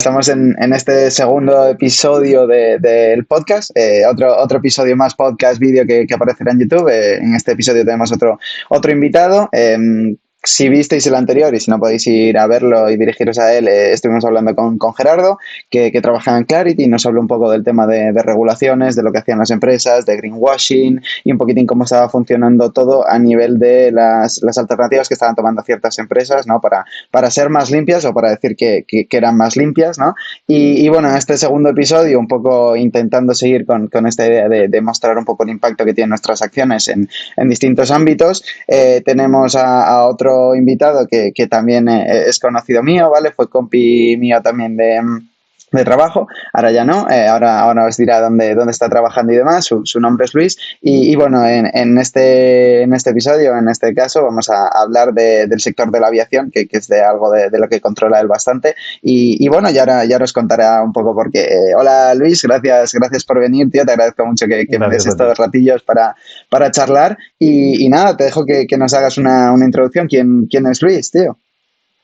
Estamos en este segundo episodio del podcast, otro episodio más podcast vídeo que aparecerá en YouTube. En este episodio tenemos otro invitado. Si visteis el anterior y si no podéis ir a verlo y dirigiros a él, estuvimos hablando con Gerardo, que trabaja en Clarity y nos habló un poco del tema de regulaciones, de lo que hacían las empresas, de greenwashing y un poquitín cómo estaba funcionando todo a nivel de las alternativas que estaban tomando ciertas empresas, ¿no? Para ser más limpias o para decir que eran más limpias, ¿no? Y bueno, en este segundo episodio, un poco intentando seguir con esta idea de mostrar un poco el impacto que tienen nuestras acciones en distintos ámbitos, tenemos a otro invitado que también es conocido mío, ¿vale? Fue compi mío también de trabajo, ahora ya no, ahora os dirá dónde está trabajando y demás, su nombre es Luis, y bueno, en este episodio, en este caso, vamos a hablar del sector de la aviación, que es de algo de lo que controla él bastante, y bueno, ya ahora os contará un poco por qué. Hola Luis, gracias por venir, tío, te agradezco mucho que me des estos ratillos para charlar, y nada, te dejo que nos hagas una introducción. ¿Quién es Luis, tío?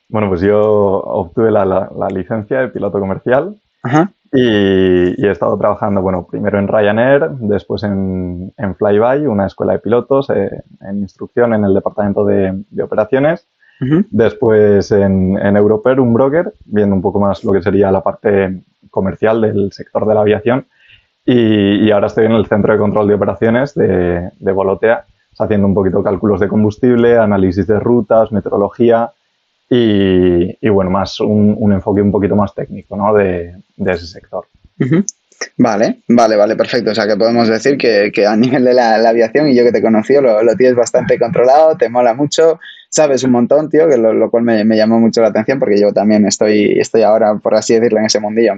Bueno, pues yo obtuve la licencia de piloto comercial. Ajá. Y he estado trabajando, bueno, primero en Ryanair, después en Flyby, una escuela de pilotos, en instrucción en el departamento de operaciones. Uh-huh. Después en Europer, un broker, viendo un poco más lo que sería la parte comercial del sector de la aviación. Y ahora estoy en el centro de control de operaciones de Volotea, haciendo un poquito cálculos de combustible, análisis de rutas, meteorología. Y bueno, más un enfoque un poquito más técnico, ¿no? de ese sector. Uh-huh. Vale, perfecto. O sea, que podemos decir que a nivel de la aviación, y yo que te conocí, lo tienes bastante controlado, te mola mucho, sabes un montón, tío, que lo cual me llamó mucho la atención, porque yo también estoy ahora, por así decirlo, en ese mundillo,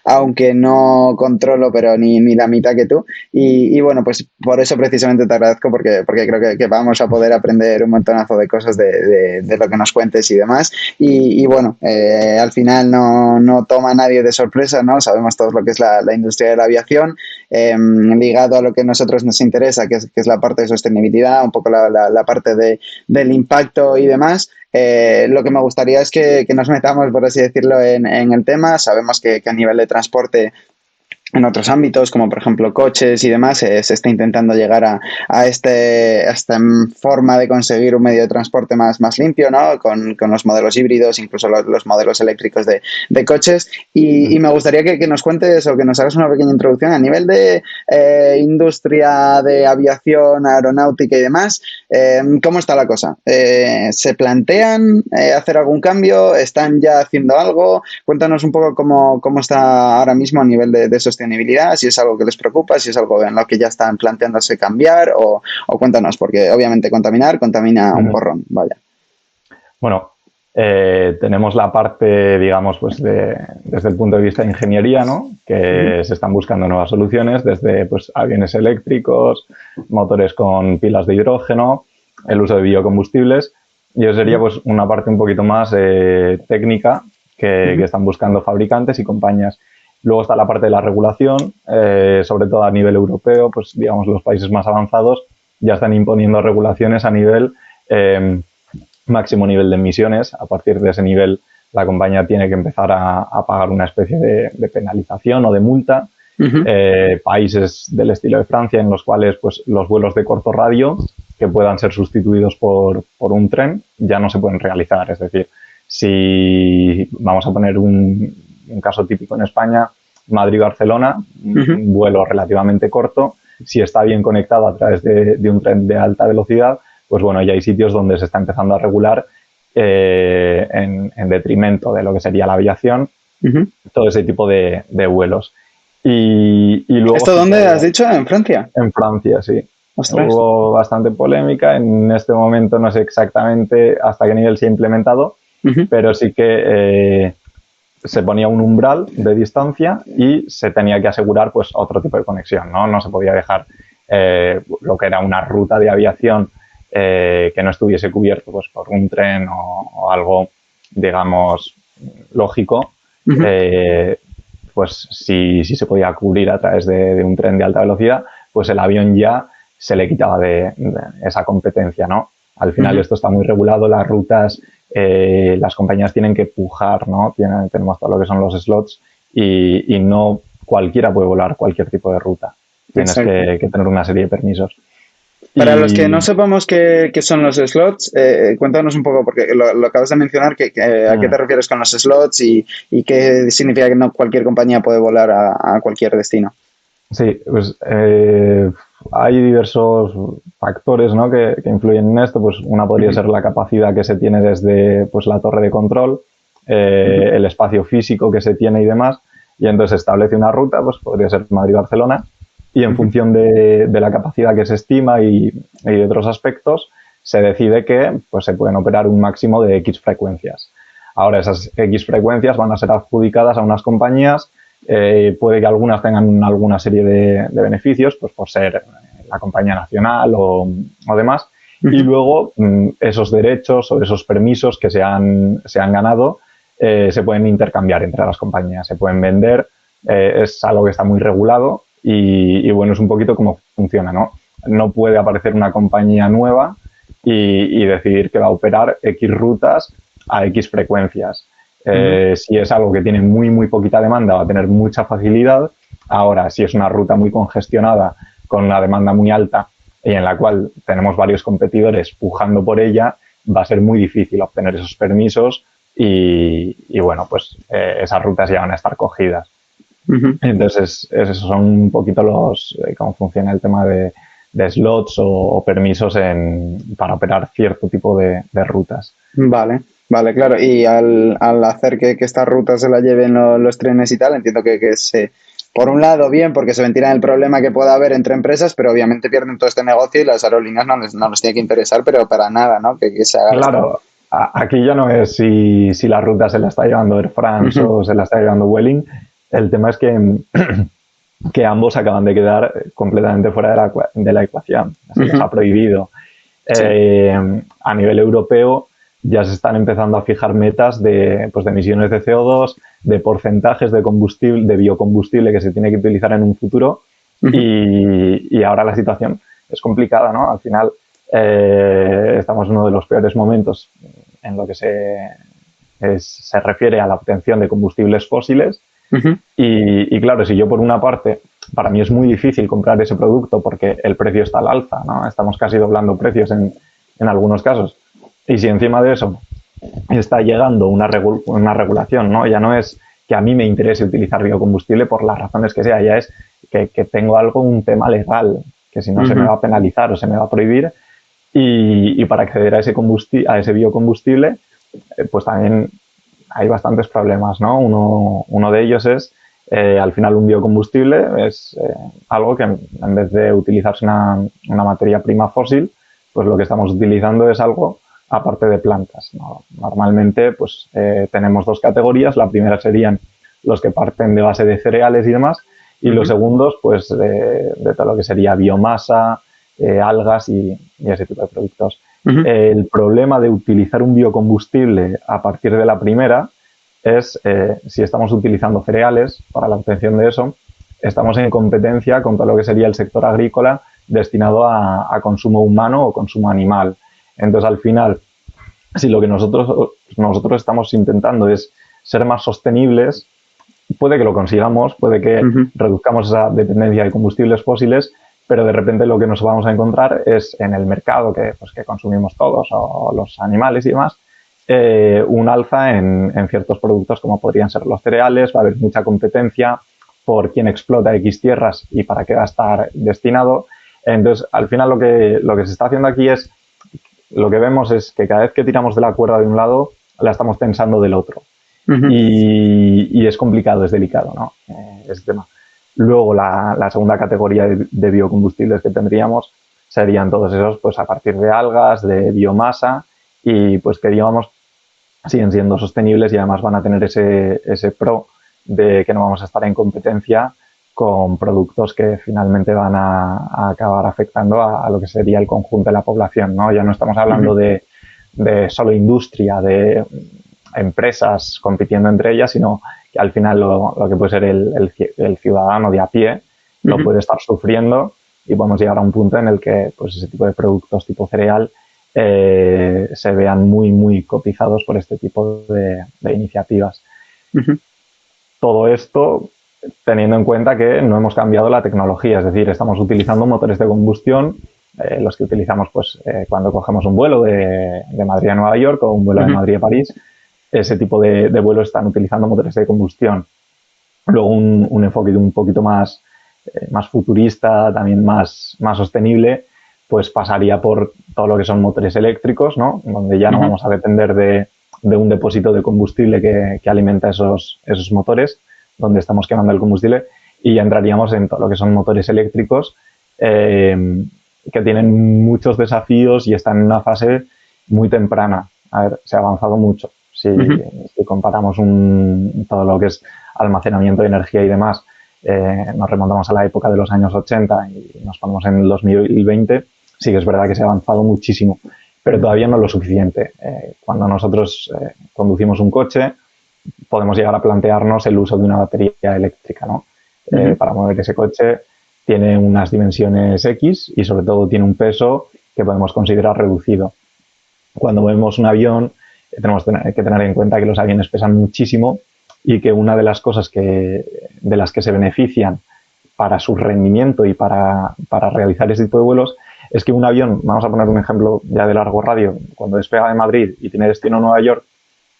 aunque no controlo, pero ni la mitad que tú. Y bueno, pues por eso precisamente te agradezco, porque creo que vamos a poder aprender un montonazo de cosas de lo que nos cuentes y demás. Y bueno, al final no toma a nadie de sorpresa, ¿no? Sabemos todos lo que es la industria de la aviación, ligado a lo que a nosotros nos interesa, que es la parte de sostenibilidad, un poco la parte del impacto y demás. Lo que me gustaría es que nos metamos, por así decirlo, en el tema. Sabemos que a nivel de transporte, en otros ámbitos, como por ejemplo coches y demás, se está intentando llegar a esta forma de conseguir un medio de transporte más limpio, ¿no? Con los modelos híbridos, incluso los modelos eléctricos de coches. Y me gustaría que nos cuentes o que nos hagas una pequeña introducción a nivel de industria de aviación, aeronáutica y demás. ¿Cómo está la cosa? ¿Se plantean hacer algún cambio? ¿Están ya haciendo algo? Cuéntanos un poco cómo está ahora mismo a nivel de sostenibilidad, si es algo que les preocupa, si es algo en lo que ya están planteándose cambiar, o cuéntanos, porque obviamente contamina un porrón, vaya. Bueno, tenemos la parte, digamos, pues desde el punto de vista de ingeniería, ¿no? Que se están buscando nuevas soluciones, desde pues aviones eléctricos, motores con pilas de hidrógeno, el uso de biocombustibles, y eso sería pues una parte un poquito más técnica que están buscando fabricantes y compañías. Luego está la parte de la regulación, sobre todo a nivel europeo, pues digamos los países más avanzados ya están imponiendo regulaciones a nivel máximo nivel de emisiones. A partir de ese nivel la compañía tiene que empezar a pagar una especie de penalización o de multa. Países del estilo de Francia, en los cuales pues los vuelos de corto radio que puedan ser sustituidos por un tren ya no se pueden realizar. Es decir, si vamos a poner un caso típico en España, Madrid-Barcelona, un vuelo relativamente corto, si está bien conectado a través de un tren de alta velocidad, pues bueno, ya hay sitios donde se está empezando a regular en detrimento de lo que sería la aviación, todo ese tipo de vuelos. Y luego, ¿esto dónde has dicho? ¿En Francia? En Francia, sí. Ostras. Hubo bastante polémica. En este momento no sé exactamente hasta qué nivel se ha implementado, pero sí que se ponía un umbral de distancia y se tenía que asegurar pues otro tipo de conexión, ¿no? No se podía dejar lo que era una ruta de aviación que no estuviese cubierto pues por un tren o algo, digamos, lógico. Pues si se podía cubrir a través de un tren de alta velocidad, pues el avión ya se le quitaba de esa competencia, ¿no? Al final esto está muy regulado, las rutas las compañías tienen que pujar, ¿no? Tenemos todo lo que son los slots y no cualquiera puede volar cualquier tipo de ruta. Tienes que tener una serie de permisos. Para los que no sepamos qué son los slots, cuéntanos un poco, porque lo acabas de mencionar, a qué te refieres con los slots y qué significa que no cualquier compañía puede volar a cualquier destino. Sí, pues hay diversos factores, ¿no? que influyen en esto. Pues una podría ser la capacidad que se tiene desde pues, la torre de control, el espacio físico que se tiene y demás, y entonces se establece una ruta, pues podría ser Madrid-Barcelona, y en función de la capacidad que se estima y de otros aspectos, se decide que pues, se pueden operar un máximo de X frecuencias. Ahora, esas X frecuencias van a ser adjudicadas a unas compañías. Puede que algunas tengan alguna serie de beneficios, pues por ser la compañía nacional o demás, y luego esos derechos o esos permisos que se han ganado se pueden intercambiar entre las compañías, se pueden vender, es algo que está muy regulado y bueno, es un poquito cómo funciona, ¿no? No puede aparecer una compañía nueva y decidir que va a operar X rutas a X frecuencias. Si es algo que tiene muy poquita demanda, va a tener mucha facilidad. Ahora, si es una ruta muy congestionada, con una demanda muy alta y en la cual tenemos varios competidores pujando por ella, va a ser muy difícil obtener esos permisos y bueno, pues esas rutas ya van a estar cogidas. Entonces, esos son un poquito cómo funciona el tema de slots o permisos para operar cierto tipo de rutas. Vale, claro. Y al hacer que estas rutas se las lleven los trenes y tal, entiendo que por un lado, bien, porque se ventilan el problema que pueda haber entre empresas, pero obviamente pierden todo este negocio y las aerolíneas no les tiene que interesar, pero para nada, ¿no? Que se haga. Claro, aquí ya no es si la ruta se la está llevando Air France o se la está llevando Vueling. El tema es que ambos acaban de quedar completamente fuera de la ecuación. Se les ha prohibido. Sí. A nivel europeo ya se están empezando a fijar metas de emisiones de CO2, de porcentajes de combustible, de biocombustible que se tiene que utilizar en un futuro y ahora la situación es complicada, ¿no? Al final estamos en uno de los peores momentos en lo que se refiere a la obtención de combustibles fósiles y claro, si yo por una parte, para mí es muy difícil comprar ese producto porque el precio está al alza, ¿no? Estamos casi doblando precios en algunos casos. Y si encima de eso está llegando una regulación, ¿no? Ya no es que a mí me interese utilizar biocombustible por las razones que sea, ya es que tengo un tema legal, que si no se me va a penalizar o se me va a prohibir. Y para acceder a ese biocombustible, pues también hay bastantes problemas, ¿no? Uno de ellos es, al final, un biocombustible es algo que en vez de utilizarse una materia prima fósil, pues lo que estamos utilizando es algo aparte de plantas, ¿no? Normalmente pues tenemos dos categorías. La primera serían los que parten de base de cereales y demás, y los segundos pues de todo lo que sería biomasa, algas y ese tipo de productos. El problema de utilizar un biocombustible a partir de la primera es si estamos utilizando cereales para la obtención de eso, estamos en competencia con todo lo que sería el sector agrícola destinado a consumo humano o consumo animal. Entonces, al final, si lo que nosotros estamos intentando es ser más sostenibles, puede que lo consigamos, puede que reduzcamos esa dependencia de combustibles fósiles, pero de repente lo que nos vamos a encontrar es en el mercado que consumimos todos, o los animales y demás, un alza en ciertos productos como podrían ser los cereales. Va a haber mucha competencia por quién explota X tierras y para qué va a estar destinado. Entonces, al final lo que se está haciendo aquí es, lo que vemos es que cada vez que tiramos de la cuerda de un lado, la estamos tensando del otro. Y es complicado, es delicado, ¿no? Ese tema. Luego, la segunda categoría de biocombustibles que tendríamos serían todos esos pues a partir de algas, de biomasa, y pues que digamos siguen siendo sostenibles y además van a tener ese pro de que no vamos a estar en competencia con productos que finalmente van a acabar afectando a lo que sería el conjunto de la población, ¿no? Ya no estamos hablando de solo industria, de empresas compitiendo entre ellas, sino que al final lo que puede ser el ciudadano de a pie lo puede estar sufriendo, y podemos llegar a un punto en el que pues ese tipo de productos tipo cereal se vean muy, muy cotizados por este tipo de iniciativas. Uh-huh. Todo esto teniendo en cuenta que no hemos cambiado la tecnología, es decir, estamos utilizando motores de combustión, los que utilizamos pues, cuando cogemos un vuelo de Madrid a Nueva York o un vuelo de Madrid a París, ese tipo de vuelo están utilizando motores de combustión. Luego un enfoque un poquito más futurista, también más sostenible, pues pasaría por todo lo que son motores eléctricos, ¿no? Donde ya no vamos a depender de un depósito de combustible que alimenta esos motores, donde estamos quemando el combustible, y ya entraríamos en todo lo que son motores eléctricos que tienen muchos desafíos y están en una fase muy temprana. A ver, se ha avanzado mucho. Si comparamos todo lo que es almacenamiento de energía y demás, nos remontamos a la época de los años 80 y nos ponemos en el 2020, sí que es verdad que se ha avanzado muchísimo, pero todavía no es lo suficiente. Cuando nosotros conducimos un coche, podemos llegar a plantearnos el uso de una batería eléctrica, ¿no? Para mover ese coche tiene unas dimensiones X y sobre todo tiene un peso que podemos considerar reducido. Cuando vemos un avión, tenemos que tener en cuenta que los aviones pesan muchísimo y que una de las cosas de las que se benefician para su rendimiento y para realizar ese tipo de vuelos es que un avión, vamos a poner un ejemplo ya de largo radio, cuando despega de Madrid y tiene destino a Nueva York,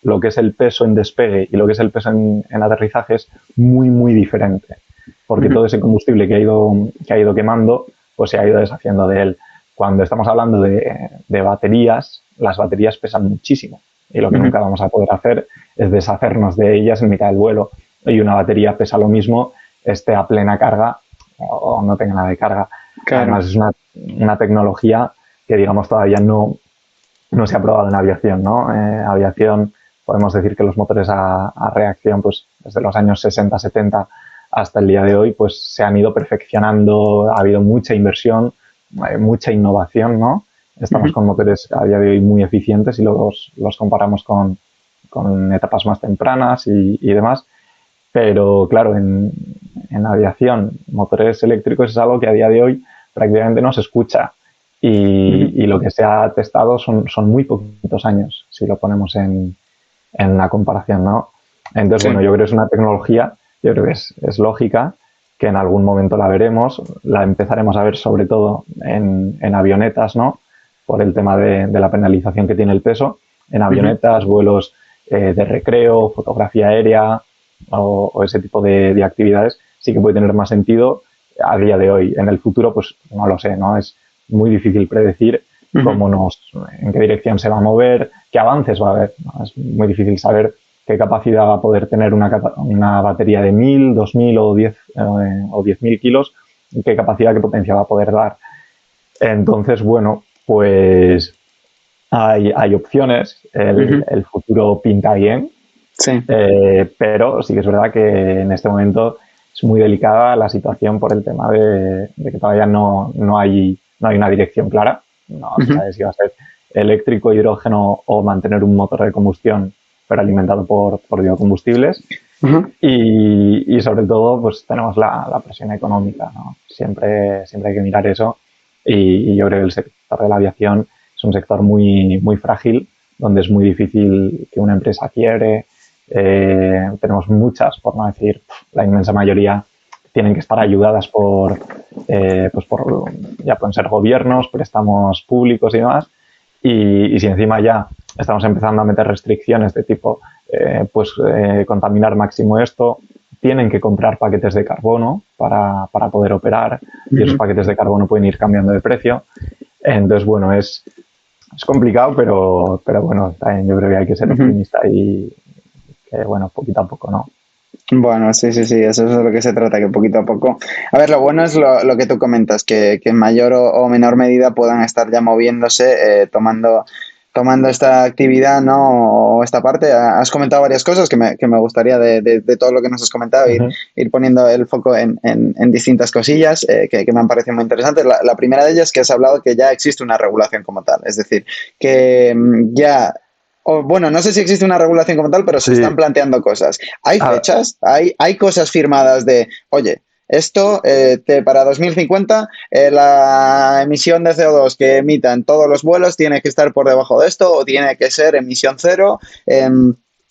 lo que es el peso en despegue y lo que es el peso en aterrizaje es muy, muy diferente. Porque todo ese combustible que ha ido quemando, pues se ha ido deshaciendo de él. Cuando estamos hablando de baterías, las baterías pesan muchísimo. Y lo que nunca vamos a poder hacer es deshacernos de ellas en mitad del vuelo. Y una batería pesa lo mismo, esté a plena carga o no tenga nada de carga. Claro. Además, es una tecnología que, digamos, todavía no se ha probado en aviación, ¿no? Aviación, podemos decir que los motores a reacción, pues desde los años 60, 70 hasta el día de hoy, pues se han ido perfeccionando, ha habido mucha inversión, mucha innovación, ¿no? Estamos con motores a día de hoy muy eficientes y los comparamos con etapas más tempranas y demás. Pero claro, en aviación, motores eléctricos es algo que a día de hoy prácticamente no se escucha. Y lo que se ha testado son muy poquitos años, si lo ponemos en la comparación, ¿no? Entonces, bueno, yo creo que es una tecnología, yo creo que es lógica, que en algún momento la veremos, la empezaremos a ver sobre todo en avionetas, ¿no? Por el tema de la penalización que tiene el peso, en avionetas, vuelos de recreo, fotografía aérea o ese tipo de actividades, sí que puede tener más sentido a día de hoy. En el futuro, pues no lo sé, ¿no? Es muy difícil predecir en qué dirección se va a mover, qué avances va a haber, ¿no? Es muy difícil saber qué capacidad va a poder tener una batería de 1000, 2000 o 10.000 kilos y qué capacidad, qué potencia va a poder dar. Entonces, bueno, pues hay opciones, el futuro pinta bien, pero sí que es verdad que en este momento es muy delicada la situación por el tema de que todavía no hay una dirección clara. No se sabe si va a ser eléctrico, hidrógeno o mantener un motor de combustión pero alimentado por biocombustibles. Y sobre todo pues tenemos la presión económica, ¿no? Siempre hay que mirar eso y yo creo que el sector de la aviación es un sector muy, muy frágil, donde es muy difícil que una empresa quiebre. Tenemos muchas, por no decir la inmensa mayoría, tienen que estar ayudadas por ya pueden ser gobiernos, préstamos públicos y demás. Y si encima ya estamos empezando a meter restricciones de tipo, contaminar máximo esto, tienen que comprar paquetes de carbono para poder operar y esos paquetes de carbono pueden ir cambiando de precio. Entonces, bueno, es complicado, pero bueno, también yo creo que hay que ser optimista y que, bueno, poquito a poco, ¿no? Bueno, sí, eso es de lo que se trata, que poquito a poco. A ver, lo bueno es lo que tú comentas, que en mayor o menor medida puedan estar ya moviéndose, tomando esta actividad, ¿no? O esta parte. Has comentado varias cosas que me gustaría de todo lo que nos has comentado, ir poniendo el foco en distintas cosillas que me han parecido muy interesantes. La primera de ellas es que has hablado que ya existe una regulación como tal, es decir, que ya... bueno, no sé si existe una regulación como tal, pero se están planteando cosas. ¿Hay fechas? ¿Hay cosas firmadas de, oye, esto para 2050 la emisión de CO2 que emitan todos los vuelos tiene que estar por debajo de esto o tiene que ser emisión cero.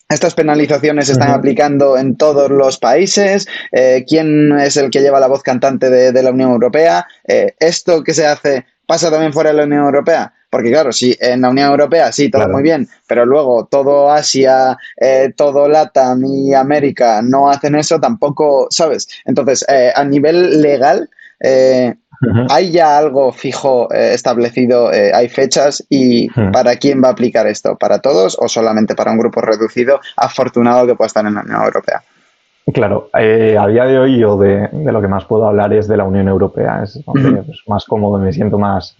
Estas penalizaciones se están aplicando en todos los países. ¿Quién es el que lleva la voz cantante de la Unión Europea? ¿Esto que se hace pasa también fuera de la Unión Europea? Porque claro, si en la Unión Europea sí, todo Claro. muy bien, pero luego todo Asia, todo LATAM y América no hacen eso, tampoco, ¿sabes? Entonces, a nivel legal, ¿hay ya algo fijo establecido? ¿Hay fechas? ¿Y para quién va a aplicar esto? ¿Para todos o solamente para un grupo reducido afortunado que pueda estar en la Unión Europea? Claro, a día de hoy yo de lo que más puedo hablar es de la Unión Europea, es donde pues, más cómodo me siento, más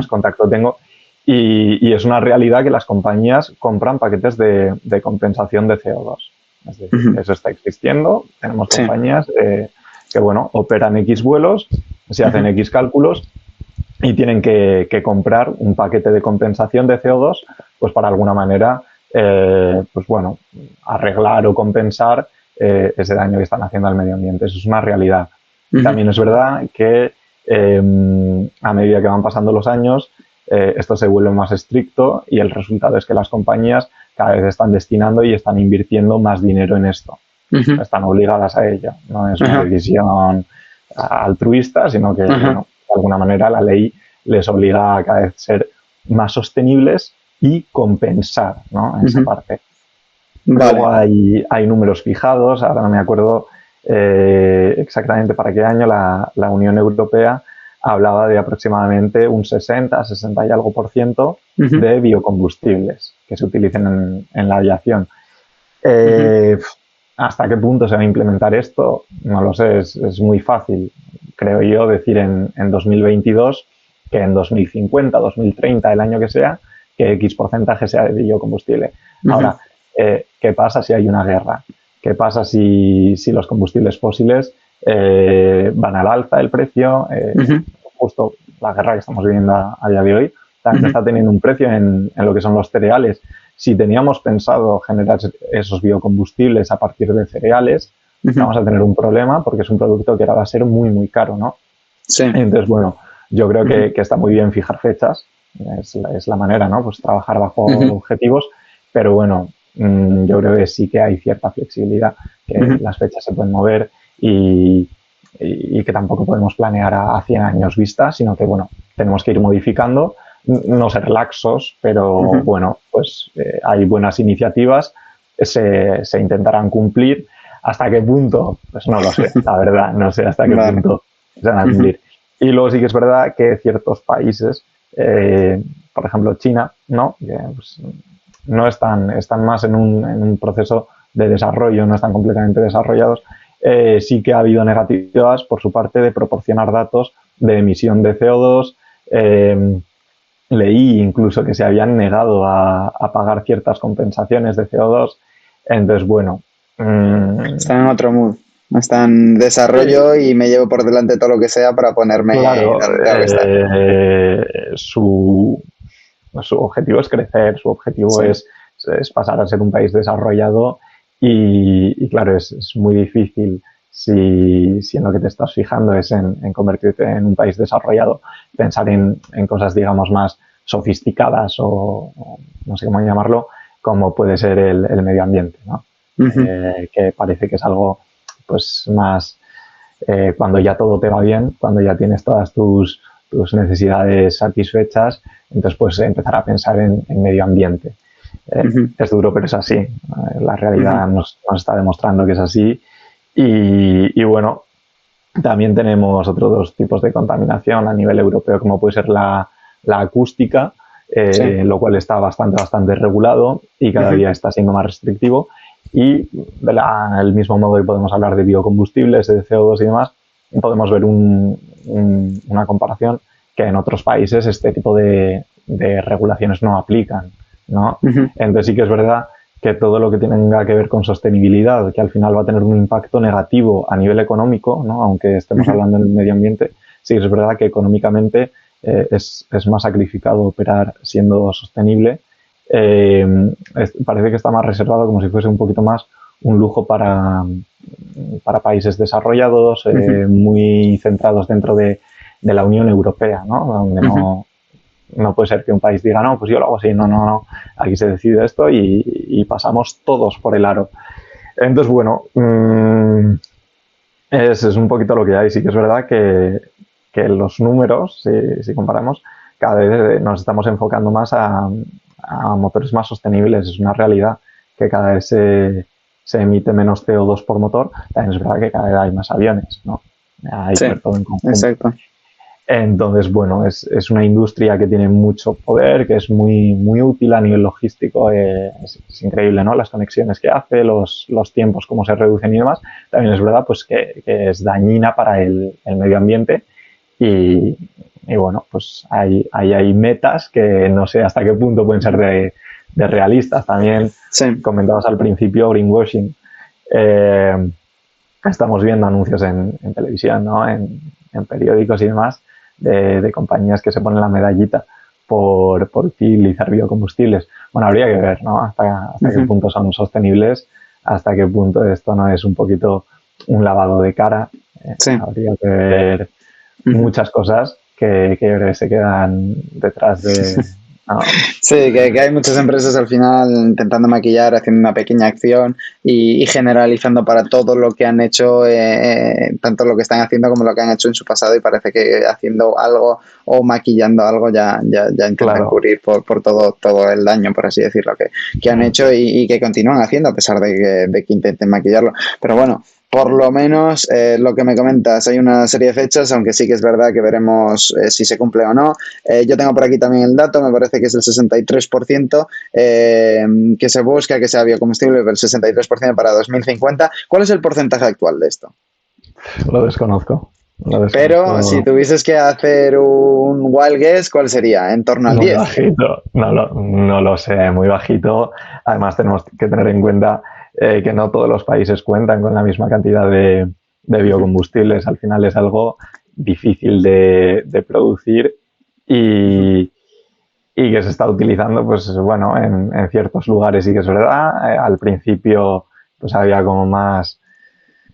contacto tengo. Y es una realidad que las compañías compran paquetes de compensación de CO2. Es decir, eso está existiendo. Tenemos compañías que, bueno, operan X vuelos, se hacen X cálculos y tienen que comprar un paquete de compensación de CO2 pues para alguna manera, pues bueno, arreglar o compensar ese daño que están haciendo al medio ambiente. Eso es una realidad. También es verdad que a medida que van pasando los años, esto se vuelve más estricto y el resultado es que las compañías cada vez están destinando y están invirtiendo más dinero en esto. Están obligadas a ello. No es una decisión altruista, sino que bueno, de alguna manera la ley les obliga a cada vez ser más sostenibles y compensar, ¿no? Esa parte. Vale. Luego hay números fijados, ahora no me acuerdo exactamente para qué año la Unión Europea hablaba de aproximadamente un 60 y algo por ciento de biocombustibles que se utilicen en la aviación. ¿Hasta qué punto se va a implementar esto? No lo sé, es muy fácil, creo yo, decir en 2022 que en 2050, 2030, el año que sea, que X porcentaje sea de biocombustible. Ahora, ¿qué pasa si hay una guerra? ¿Qué pasa si los combustibles fósiles van al alza el precio? Justo la guerra que estamos viviendo a día de hoy también está teniendo un precio en lo que son los cereales. Si teníamos pensado generar esos biocombustibles a partir de cereales, vamos a tener un problema porque es un producto que ahora va a ser muy, muy caro, ¿no? Sí. Entonces, bueno, yo creo que está muy bien fijar fechas, es la manera, ¿no? Pues trabajar bajo objetivos, pero bueno, yo creo que sí que hay cierta flexibilidad, que las fechas se pueden mover y que tampoco podemos planear a 100 años vista, sino que, bueno, tenemos que ir modificando, no ser laxos, pero bueno, pues hay buenas iniciativas, se intentarán cumplir. ¿Hasta qué punto? Pues no lo sé, la verdad, no sé hasta qué punto se van a cumplir. Y luego sí que es verdad que ciertos países, por ejemplo China, ¿no? Que, pues, no están más en un proceso de desarrollo, no están completamente desarrollados. Sí que ha habido negativas por su parte de proporcionar datos de emisión de CO2. Leí incluso que se habían negado a pagar ciertas compensaciones de CO2. Entonces, bueno. Están en otro mood. Están en desarrollo y me llevo por delante todo lo que sea para ponerme claro, donde tengo que estar. Su objetivo es crecer, su objetivo es pasar a ser un país desarrollado y claro, es muy difícil si en lo que te estás fijando es en convertirte en un país desarrollado, pensar en cosas, digamos, más sofisticadas o no sé cómo llamarlo, como puede ser el medio ambiente, ¿no? Que parece que es algo pues más cuando ya todo te va bien, cuando ya tienes todas tus necesidades satisfechas, entonces puedes empezar a pensar en medio ambiente. Es duro, pero es así. La realidad nos está demostrando que es así. Y bueno, también tenemos otros dos tipos de contaminación a nivel europeo, como puede ser la acústica, lo cual está bastante regulado y cada día está siendo más restrictivo. Y del mismo modo que podemos hablar de biocombustibles, de CO2 y demás, podemos ver una comparación que en otros países este tipo de regulaciones no aplican, ¿no? Entonces sí que es verdad que todo lo que tenga que ver con sostenibilidad, que al final va a tener un impacto negativo a nivel económico, ¿no? Aunque estemos hablando del medio ambiente, sí que es verdad que económicamente es más sacrificado operar siendo sostenible. Parece que está más reservado como si fuese un poquito más un lujo para para países desarrollados, muy centrados dentro de la Unión Europea, ¿no? Donde no puede ser que un país diga, no, pues yo lo hago así, no, aquí se decide esto y pasamos todos por el aro. Entonces, bueno, es un poquito lo que hay. Sí que es verdad que los números, si comparamos, cada vez nos estamos enfocando más a motores más sostenibles. Es una realidad que cada vez se emite menos CO2 por motor. También es verdad que cada vez hay más aviones, ¿no? Hay que ver todo en conjunto. Exacto. Entonces, bueno, es una industria que tiene mucho poder, que es muy, muy útil a nivel logístico. Es increíble, ¿no? Las conexiones que hace, los tiempos, cómo se reducen y demás. También es verdad pues que es dañina para el medio ambiente y bueno, pues hay metas que no sé hasta qué punto pueden ser de realistas. También comentabas al principio greenwashing. Estamos viendo anuncios en televisión, ¿no? En periódicos y demás de compañías que se ponen la medallita por utilizar biocombustibles. Bueno, habría que ver, ¿no? Hasta qué punto son sostenibles, hasta qué punto esto no es un poquito un lavado de cara. Habría que ver muchas cosas que se quedan detrás de... No. Sí, que hay muchas empresas al final intentando maquillar, haciendo una pequeña acción y generalizando para todo lo que han hecho, tanto lo que están haciendo como lo que han hecho en su pasado, y parece que haciendo algo o maquillando algo ya intentan cubrir por todo el daño, por así decirlo, que han hecho y que continúan haciendo a pesar de que intenten maquillarlo. Pero bueno, por lo menos lo que me comentas, hay una serie de fechas, aunque sí que es verdad que veremos si se cumple o no. Yo tengo por aquí también el dato, me parece que es el 63% que se busca que sea biocombustible, el 63% para 2050. ¿Cuál es el porcentaje actual de esto? Lo desconozco. Pero si tuvieses que hacer un wild guess, ¿cuál sería? ¿En torno al muy 10? Bajito, no lo sé, muy bajito. Además tenemos que tener en cuenta que no todos los países cuentan con la misma cantidad de biocombustibles. Al final es algo difícil de producir y que se está utilizando, pues bueno, en ciertos lugares sí que es verdad. Al principio pues había como más,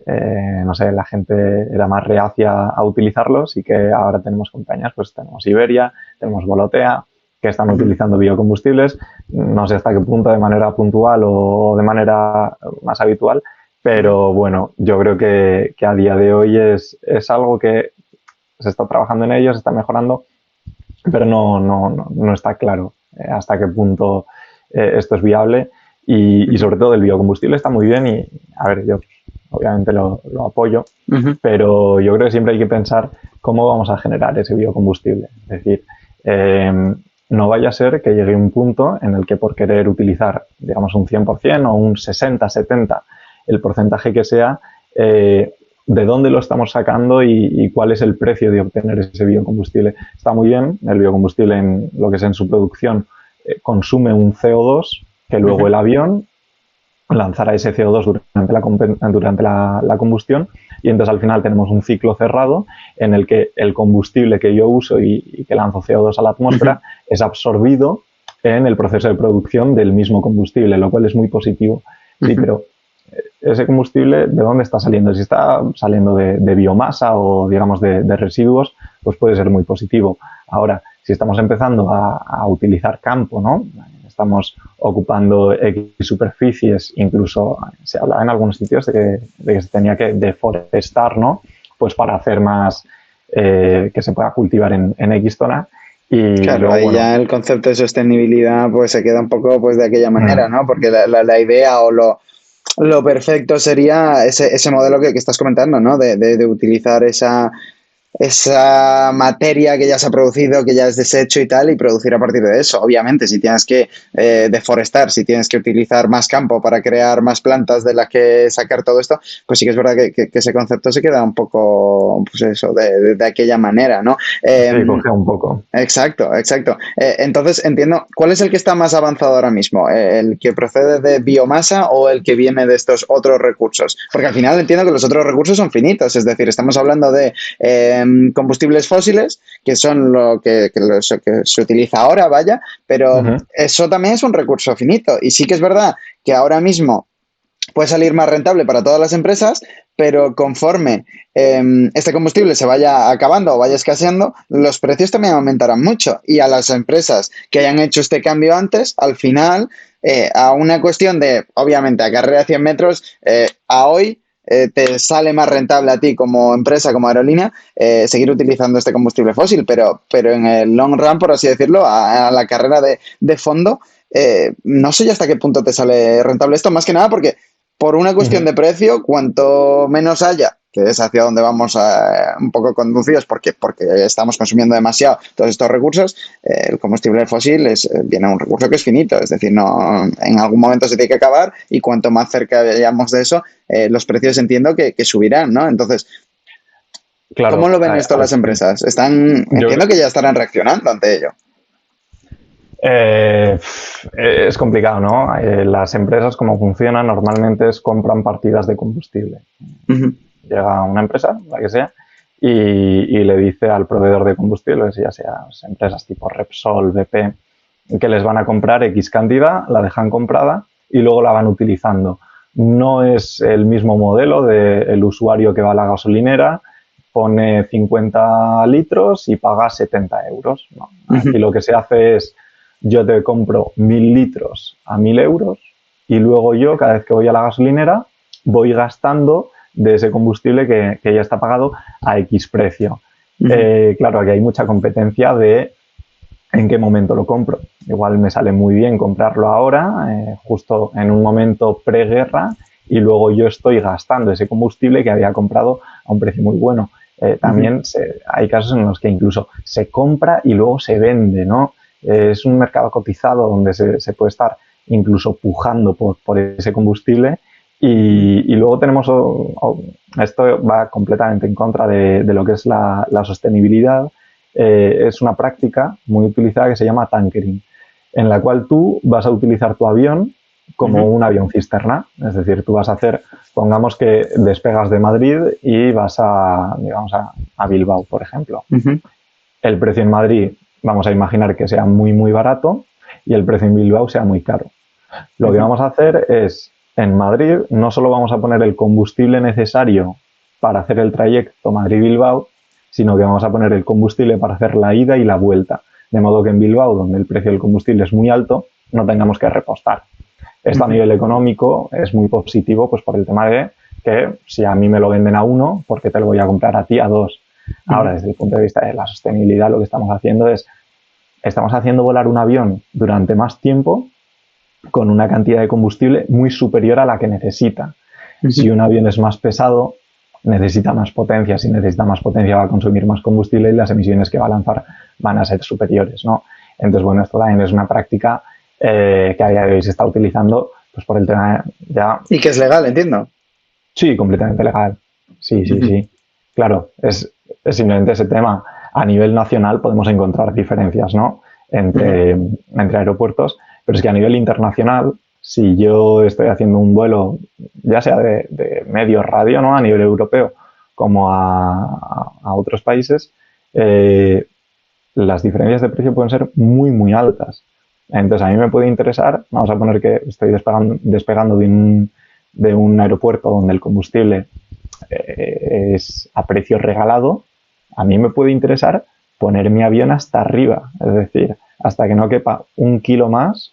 no sé, la gente era más reacia a utilizarlos, y que ahora tenemos compañías, pues tenemos Iberia, tenemos Volotea, que están utilizando biocombustibles, no sé hasta qué punto de manera puntual o de manera más habitual, pero bueno, yo creo que a día de hoy es algo que se está trabajando en ello, se está mejorando, pero no está claro hasta qué punto esto es viable, y sobre todo el biocombustible está muy bien y, a ver, yo obviamente lo apoyo, pero yo creo que siempre hay que pensar cómo vamos a generar ese biocombustible. Es decir, no vaya a ser que llegue un punto en el que por querer utilizar, digamos, un 100% o un 60, 70, el porcentaje que sea, de dónde lo estamos sacando y cuál es el precio de obtener ese biocombustible. Está muy bien, el biocombustible en lo que es en su producción consume un CO2 que luego el avión lanzará ese CO2 durante la combustión, y entonces al final tenemos un ciclo cerrado en el que el combustible que yo uso y que lanzo CO2 a la atmósfera es absorbido en el proceso de producción del mismo combustible, lo cual es muy positivo. Sí, pero ese combustible, ¿de dónde está saliendo? Si está saliendo de biomasa o, digamos, de residuos, pues puede ser muy positivo. Ahora, si estamos empezando a utilizar campo, ¿no? Estamos ocupando X superficies, incluso se hablaba en algunos sitios de que se tenía que deforestar, ¿no? Pues para hacer más, que se pueda cultivar en X zona. Y claro, luego, ahí bueno, ya el concepto de sostenibilidad pues se queda un poco pues de aquella manera, ¿no? Porque la idea o lo perfecto sería ese modelo que estás comentando, ¿no? De utilizar esa materia que ya se ha producido, que ya es desecho y tal, y producir a partir de eso. Obviamente, si tienes que deforestar, si tienes que utilizar más campo para crear más plantas de las que sacar todo esto, pues sí que es verdad que ese concepto se queda un poco, pues eso, de aquella manera, ¿no? Sí, coge un poco. Exacto. Entonces, entiendo, ¿cuál es el que está más avanzado ahora mismo? ¿El que procede de biomasa o el que viene de estos otros recursos? Porque al final entiendo que los otros recursos son finitos, es decir, estamos hablando de combustibles fósiles, que son lo que se utiliza ahora, vaya, pero eso también es un recurso finito. Y sí que es verdad que ahora mismo puede salir más rentable para todas las empresas, pero conforme este combustible se vaya acabando o vaya escaseando, los precios también aumentarán mucho. Y a las empresas que hayan hecho este cambio antes, al final, a una cuestión de, obviamente, a carrera de 100 metros, a hoy te sale más rentable a ti como empresa, como aerolínea, seguir utilizando este combustible fósil, pero en el long run, por así decirlo, a la carrera de fondo, no sé hasta qué punto te sale rentable esto, más que nada porque por una cuestión de precio, cuanto menos haya, que es hacia donde vamos un poco conducidos porque estamos consumiendo demasiado todos estos recursos, el combustible fósil viene un recurso que es finito, es decir, no, en algún momento se tiene que acabar y cuanto más cerca vayamos de eso, los precios entiendo que subirán, ¿no? Entonces, ¿cómo Claro, lo ven esto las empresas? Entiendo que ya estarán reaccionando ante ello. Es complicado, ¿no? Las empresas, como funcionan, normalmente compran partidas de combustible. Uh-huh. Llega una empresa, la que sea, y le dice al proveedor de combustibles, ya sea empresas tipo Repsol, BP, que les van a comprar X cantidad, la dejan comprada y luego la van utilizando. No es el mismo modelo del usuario que va a la gasolinera, pone 50 litros y paga 70 euros. No. Aquí lo que se hace es, yo te compro 1.000 litros a 1.000 euros y luego yo, cada vez que voy a la gasolinera, voy gastando de ese combustible que ya está pagado a X precio. Claro, aquí hay mucha competencia de en qué momento lo compro. Igual me sale muy bien comprarlo ahora, justo en un momento preguerra, y luego yo estoy gastando ese combustible que había comprado a un precio muy bueno. También hay casos en los que incluso se compra y luego se vende, ¿no? Es un mercado cotizado donde se puede estar incluso pujando por ese combustible y luego tenemos, esto va completamente en contra de lo que es la sostenibilidad. Es una práctica muy utilizada que se llama tankering, en la cual tú vas a utilizar tu avión como un avión cisterna. Es decir, tú vas a hacer, pongamos que despegas de Madrid y vas digamos, a Bilbao, por ejemplo. El precio en Madrid, vamos a imaginar que sea muy, muy barato y el precio en Bilbao sea muy caro. Lo que vamos a hacer es, en Madrid, no solo vamos a poner el combustible necesario para hacer el trayecto Madrid-Bilbao, sino que vamos a poner el combustible para hacer la ida y la vuelta. De modo que en Bilbao, donde el precio del combustible es muy alto, no tengamos que repostar. Esto a nivel económico es muy positivo, pues por el tema de que si a mí me lo venden a 1, ¿por qué te lo voy a comprar a ti a 2? Ahora, desde el punto de vista de la sostenibilidad, lo que estamos haciendo es, estamos haciendo volar un avión durante más tiempo con una cantidad de combustible muy superior a la que necesita. Si un avión es más pesado, necesita más potencia. Si necesita más potencia, va a consumir más combustible y las emisiones que va a lanzar van a ser superiores, ¿no? Entonces, bueno, esto también es una práctica que a día de hoy se está utilizando pues por el tema ya... Y que es legal, entiendo. Sí, completamente legal. Sí, sí, sí. Claro, es simplemente ese tema. A nivel nacional podemos encontrar diferencias, ¿no? Entre aeropuertos, pero es que a nivel internacional, si yo estoy haciendo un vuelo, ya sea de medio radio, ¿no? A nivel europeo, como a otros países, las diferencias de precio pueden ser muy, muy altas. Entonces, a mí me puede interesar, vamos a poner que estoy despegando de un aeropuerto donde el combustible es a precio regalado, a mí me puede interesar poner mi avión hasta arriba, es decir, hasta que no quepa 1 kilo más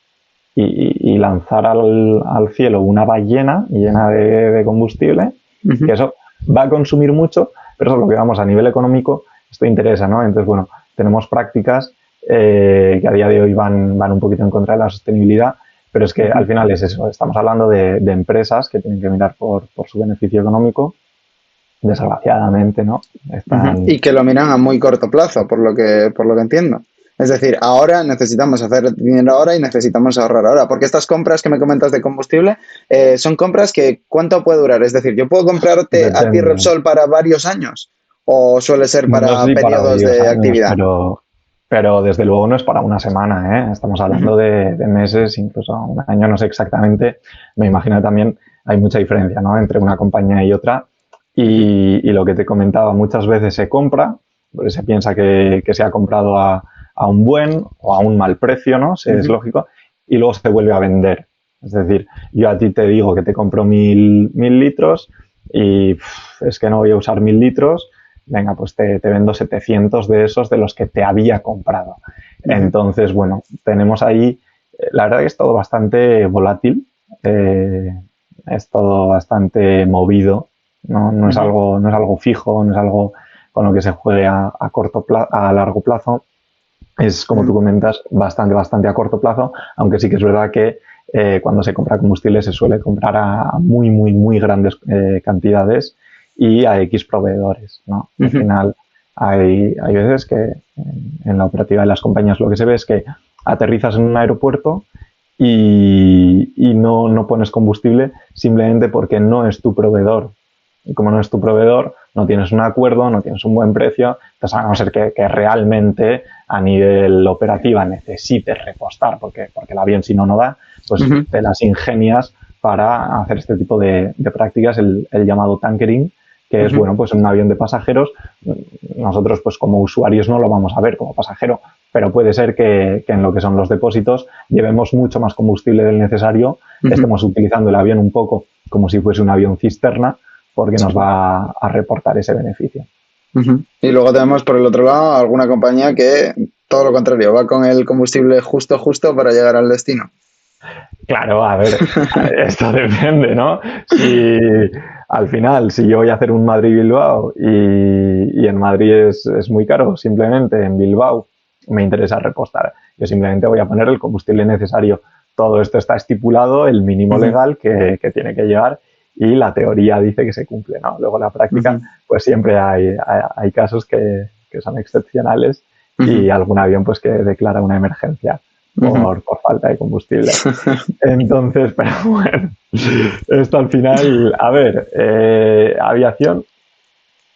y lanzar al cielo una ballena llena de combustible, que eso va a consumir mucho, pero eso es lo que vamos a nivel económico, esto interesa, ¿no? Entonces, bueno, tenemos prácticas que a día de hoy van un poquito en contra de la sostenibilidad, pero es que al final es eso, estamos hablando de empresas que tienen que mirar por su beneficio económico, desgraciadamente, ¿no? Y que lo miran a muy corto plazo, por lo que entiendo. Es decir, ahora necesitamos hacer dinero ahora y necesitamos ahorrar ahora, porque estas compras que me comentas de combustible son compras que ¿cuánto puede durar? Es decir, ¿yo puedo comprarte a ti Repsol para varios años o suele ser para periodos de actividad? Pero desde luego no es para una semana, ¿eh? Estamos hablando de meses, incluso un año, no sé exactamente. Me imagino que también hay mucha diferencia, ¿no? Entre una compañía y otra. Y lo que te comentaba, muchas veces se compra, porque se piensa que se ha comprado a un buen o a un mal precio, ¿no? Es lógico, y luego se vuelve a vender. Es decir, yo a ti te digo que te compro 1000 litros y es que no voy a usar 1000 litros, venga, pues te vendo 700 de esos de los que te había comprado. Entonces, bueno, tenemos ahí, la verdad que es todo bastante volátil, es todo bastante movido, no es algo fijo, no es algo con lo que se juegue a largo plazo. Es, como tú comentas, bastante a corto plazo, aunque sí que es verdad que cuando se compra combustible se suele comprar a muy grandes cantidades y a X proveedores, ¿no? Al final hay veces que en la operativa de las compañías lo que se ve es que aterrizas en un aeropuerto y no pones combustible simplemente porque no es tu proveedor. Y como no es tu proveedor, no tienes un acuerdo, no tienes un buen precio, entonces a no ser que realmente a nivel operativa necesites repostar, porque el avión si no da, pues te las ingenias para hacer este tipo de prácticas, el llamado tankering, que es, bueno, pues en un avión de pasajeros, nosotros pues como usuarios no lo vamos a ver como pasajero, pero puede ser que en lo que son los depósitos llevemos mucho más combustible del necesario, estemos utilizando el avión un poco como si fuese un avión cisterna, porque nos va a reportar ese beneficio. Y luego tenemos por el otro lado alguna compañía que todo lo contrario, va con el combustible justo para llegar al destino. Claro, a ver, esto depende, ¿no? Si al final, si yo voy a hacer un Madrid-Bilbao y en Madrid es muy caro, simplemente en Bilbao me interesa repostar, yo simplemente voy a poner el combustible necesario. Todo esto está estipulado, el mínimo legal que tiene que llevar, y la teoría dice que se cumple, ¿no? Luego la práctica, pues siempre hay casos que son excepcionales y algún avión pues que declara una emergencia por falta de combustible. Entonces, pero bueno, esto al final, a ver, aviación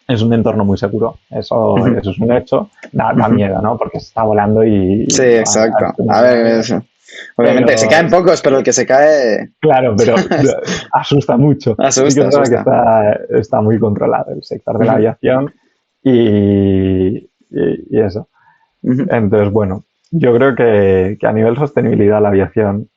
es un entorno muy seguro, eso es un hecho, da miedo, ¿no? Porque se está volando y... Sí, exacto. A ver, eso. Obviamente, se caen pocos, pero el que se cae... Claro, pero asusta mucho. Asusta. Que está muy controlado el sector de la aviación y eso. Entonces, bueno, yo creo que a nivel sostenibilidad la aviación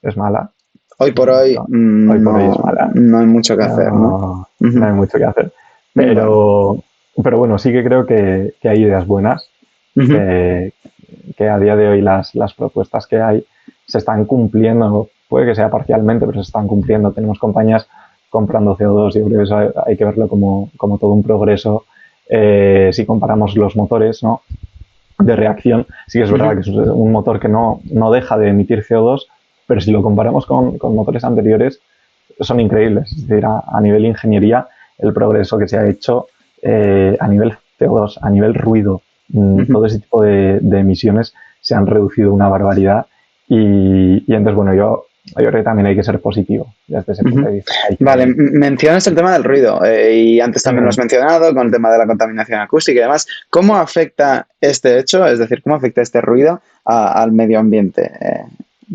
es mala. Hoy por hoy, hoy por hoy es mala. No hay mucho que hacer, ¿no? No hay mucho que hacer. Pero bueno, sí que creo que hay ideas buenas, que a día de hoy las propuestas que hay se están cumpliendo, puede que sea parcialmente, pero se están cumpliendo. Tenemos compañías comprando CO2 y yo creo que eso hay que verlo como todo un progreso. Si comparamos los motores, ¿no?, de reacción, sí que es verdad que es un motor que no deja de emitir CO2, pero si lo comparamos con motores anteriores, son increíbles. Es decir, a nivel ingeniería, el progreso que se ha hecho a nivel CO2, a nivel ruido, todo ese tipo de emisiones se han reducido una barbaridad y entonces, bueno, yo creo que también hay que ser positivo desde ese punto de vista. Vale, mencionas el tema del ruido y antes también lo has mencionado con el tema de la contaminación acústica y demás. ¿Cómo afecta este hecho, es decir, cómo afecta este ruido al medio ambiente?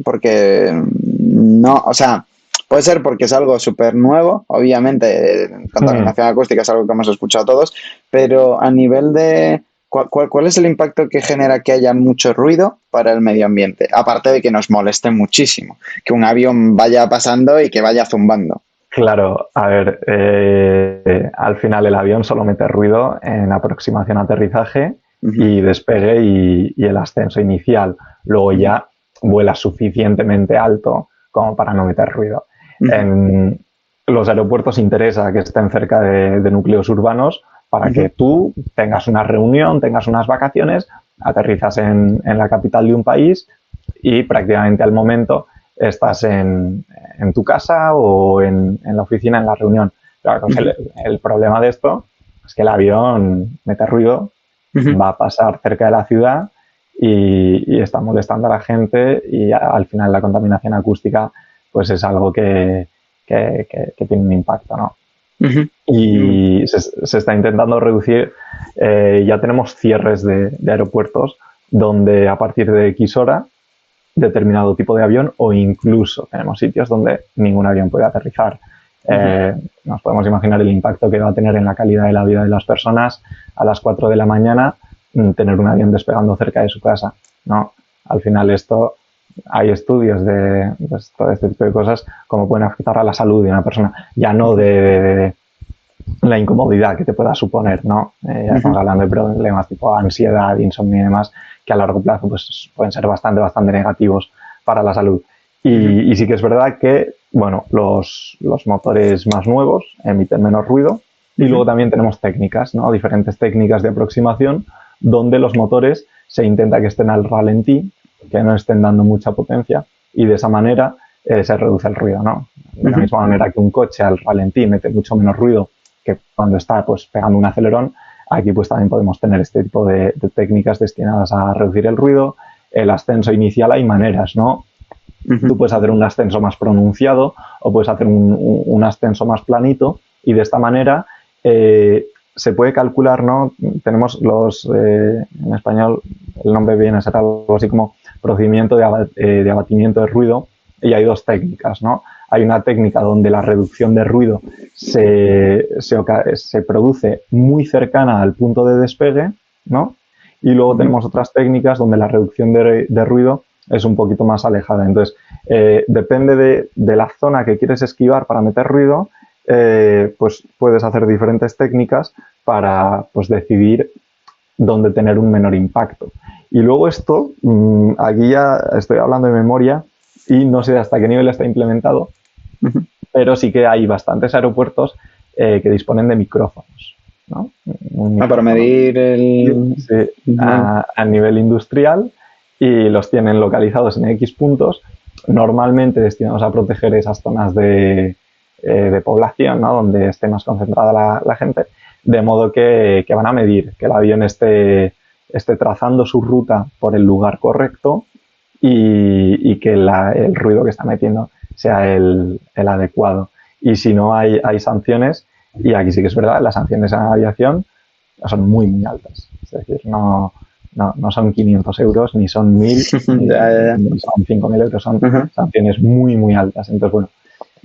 Porque no, o sea, puede ser porque es algo súper nuevo, obviamente, contaminación acústica es algo que hemos escuchado todos, pero a nivel de... ¿Cuál es el impacto que genera que haya mucho ruido para el medio ambiente? Aparte de que nos moleste muchísimo, que un avión vaya pasando y que vaya zumbando. Claro, a ver, al final el avión solo mete ruido en aproximación a aterrizaje y despegue y el ascenso inicial. Luego ya vuela suficientemente alto como para no meter ruido. En los aeropuertos interesa que estén cerca de núcleos urbanos para que tú tengas una reunión, tengas unas vacaciones, aterrizas en la capital de un país y prácticamente al momento estás en tu casa o en la oficina, en la reunión. Claro, pues el problema de esto es que el avión mete ruido, va a pasar cerca de la ciudad y está molestando a la gente y al final la contaminación acústica pues es algo que tiene un impacto, ¿no? Y se está intentando reducir. Ya tenemos cierres de aeropuertos donde a partir de X hora determinado tipo de avión o incluso tenemos sitios donde ningún avión puede aterrizar. Nos podemos imaginar el impacto que va a tener en la calidad de la vida de las personas a las 4 de la mañana tener un avión despegando cerca de su casa, ¿no? Al final esto hay estudios de pues, todo este tipo de cosas, cómo pueden afectar a la salud de una persona, ya no de la incomodidad que te pueda suponer, ¿no? Ya estamos hablando de problemas tipo ansiedad, insomnio y demás, que a largo plazo pues, pueden ser bastante negativos para la salud. Y sí que es verdad que, bueno, los motores más nuevos emiten menos ruido y luego también tenemos técnicas, ¿no? Diferentes técnicas de aproximación donde los motores se intenta que estén al ralentí, que no estén dando mucha potencia y de esa manera se reduce el ruido, ¿no? De la misma manera que un coche al ralentí mete mucho menos ruido que cuando está pues pegando un acelerón, aquí pues también podemos tener este tipo de técnicas destinadas a reducir el ruido. El ascenso inicial hay maneras, ¿no? Tú puedes hacer un ascenso más pronunciado o puedes hacer un ascenso más planito y de esta manera se puede calcular, ¿no? Tenemos en español el nombre viene a ser algo así como procedimiento de abatimiento de ruido y hay dos técnicas, ¿no? Hay una técnica donde la reducción de ruido se produce muy cercana al punto de despegue, ¿no? Y luego tenemos otras técnicas donde la reducción de ruido es un poquito más alejada. Entonces, depende de la zona que quieres esquivar para meter ruido, pues puedes hacer diferentes técnicas para pues, decidir dónde tener un menor impacto. Y luego esto, aquí ya estoy hablando de memoria y no sé hasta qué nivel está implementado, pero sí que hay bastantes aeropuertos que disponen de micrófonos, ¿no? Para medir el... Sí, a nivel industrial y los tienen localizados en X puntos, normalmente destinados a proteger esas zonas de población, ¿no? Donde esté más concentrada la gente, de modo que van a medir que el avión esté trazando su ruta por el lugar correcto y que el ruido que está metiendo sea el adecuado. Y si no, hay sanciones, y aquí sí que es verdad, las sanciones en aviación son muy, muy altas. Es decir, no son 500 euros, ni son 1.000, ni son 5.000 euros, son sanciones muy, muy altas. Entonces, bueno,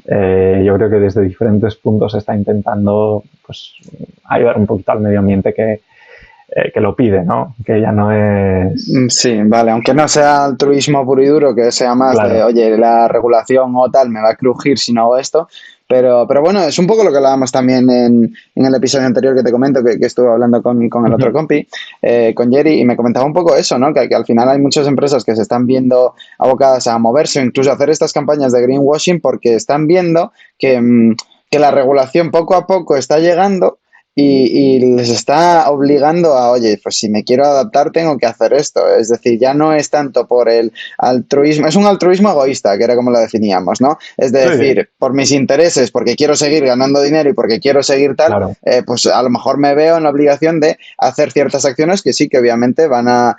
yo creo que desde diferentes puntos se está intentando pues, ayudar un poquito al medio ambiente que lo pide, ¿no? Que ya no es... Sí, vale, aunque no sea altruismo puro y duro, que sea más claro. de, oye, la regulación o tal me va a crujir si no hago esto, pero bueno, es un poco lo que hablábamos también en el episodio anterior que te comento, que estuve hablando con el otro compi, con Jerry, y me comentaba un poco eso, ¿no? Que al final hay muchas empresas que se están viendo abocadas a moverse o incluso a hacer estas campañas de greenwashing porque están viendo que la regulación poco a poco está llegando y les está obligando a, oye, pues si me quiero adaptar tengo que hacer esto. Es decir, ya no es tanto por el altruismo, es un altruismo egoísta, que era como lo definíamos, ¿no? Es decir, por mis intereses, porque quiero seguir ganando dinero y porque quiero seguir tal, claro. Pues a lo mejor me veo en la obligación de hacer ciertas acciones que sí que obviamente van a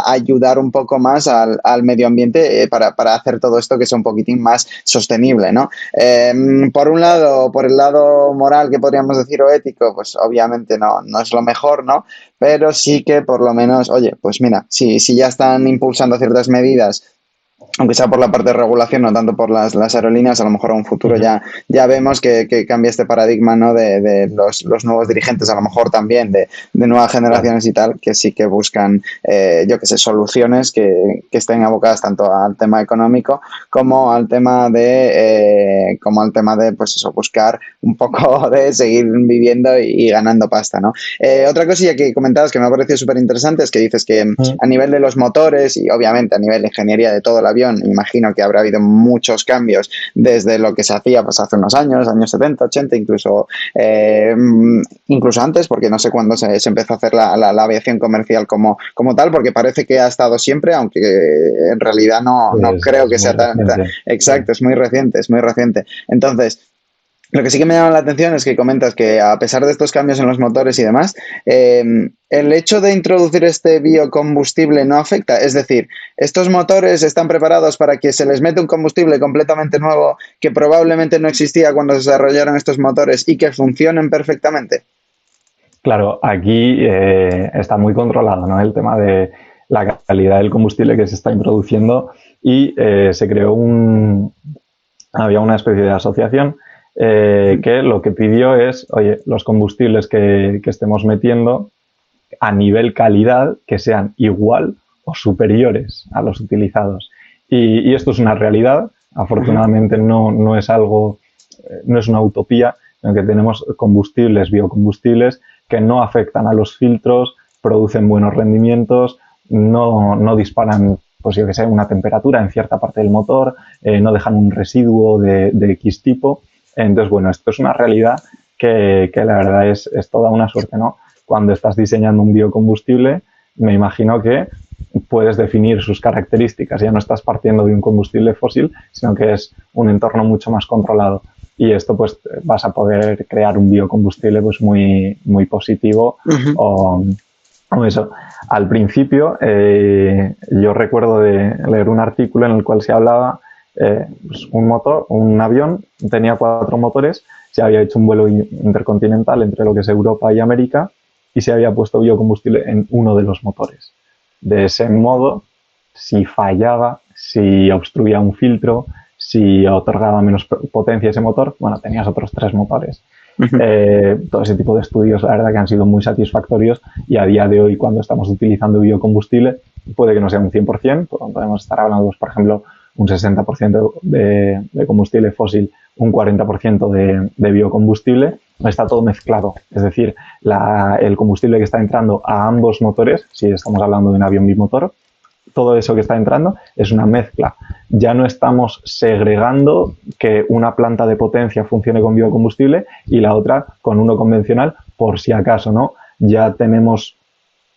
ayudar un poco más al medio ambiente para hacer todo esto que sea un poquitín más sostenible, ¿no? Por un lado, por el lado moral que podríamos decir o ético, pues obviamente no es lo mejor, ¿no? Pero sí que por lo menos, oye, pues mira, si ya están impulsando ciertas medidas, aunque sea por la parte de regulación, no tanto por las aerolíneas, a lo mejor a un futuro ya vemos que cambia este paradigma, ¿no? De los nuevos dirigentes, a lo mejor también de nuevas generaciones y tal, que sí que buscan, yo qué sé, soluciones que estén abocadas tanto al tema económico como al tema de pues eso, buscar un poco de seguir viviendo y ganando pasta, ¿no? Otra cosilla que comentabas que me ha parecido súper interesante es que dices que a nivel de los motores y obviamente a nivel de ingeniería de todo el avión, imagino que habrá habido muchos cambios desde lo que se hacía pues hace unos años 70, 80, incluso antes, porque no sé cuándo se empezó a hacer la aviación comercial como tal, porque parece que ha estado siempre, aunque en realidad no creo que sea tan exacto, es muy reciente. Entonces, lo que sí que me llama la atención es que comentas que a pesar de estos cambios en los motores y demás, el hecho de introducir este biocombustible no afecta. Es decir, estos motores están preparados para que se les mete un combustible completamente nuevo que probablemente no existía cuando se desarrollaron estos motores y que funcionen perfectamente. Claro, aquí está muy controlado, ¿no? El tema de la calidad del combustible que se está introduciendo y se creó había una especie de asociación que lo que pidió es, oye, los combustibles que estemos metiendo a nivel calidad que sean igual o superiores a los utilizados. Y esto es una realidad. Afortunadamente no es algo, no es una utopía, en que tenemos combustibles, biocombustibles, que no afectan a los filtros, producen buenos rendimientos, no disparan, pues yo que sé, una temperatura en cierta parte del motor, no dejan un residuo de X tipo. Entonces, bueno, esto es una realidad que la verdad es toda una suerte, ¿no? Cuando estás diseñando un biocombustible, me imagino que puedes definir sus características, ya no estás partiendo de un combustible fósil, sino que es un entorno mucho más controlado. Y esto, pues, vas a poder crear un biocombustible pues muy, muy positivo. O eso. Al principio, yo recuerdo de leer un artículo en el cual se hablaba pues un avión tenía 4 motores, se había hecho un vuelo intercontinental entre lo que es Europa y América y se había puesto biocombustible en uno de los motores. De ese modo, si fallaba, si obstruía un filtro, si otorgaba menos potencia a ese motor, bueno, tenías otros 3 motores. Todo ese tipo de estudios, la verdad que han sido muy satisfactorios y a día de hoy, cuando estamos utilizando biocombustible, puede que no sea un 100%, podemos estar hablando, pues, por ejemplo, un 60% de combustible fósil, un 40% de biocombustible, está todo mezclado. Es decir, el combustible que está entrando a ambos motores, si estamos hablando de un avión bimotor, todo eso que está entrando es una mezcla. Ya no estamos segregando que una planta de potencia funcione con biocombustible y la otra con uno convencional, por si acaso, ¿no? Ya tenemos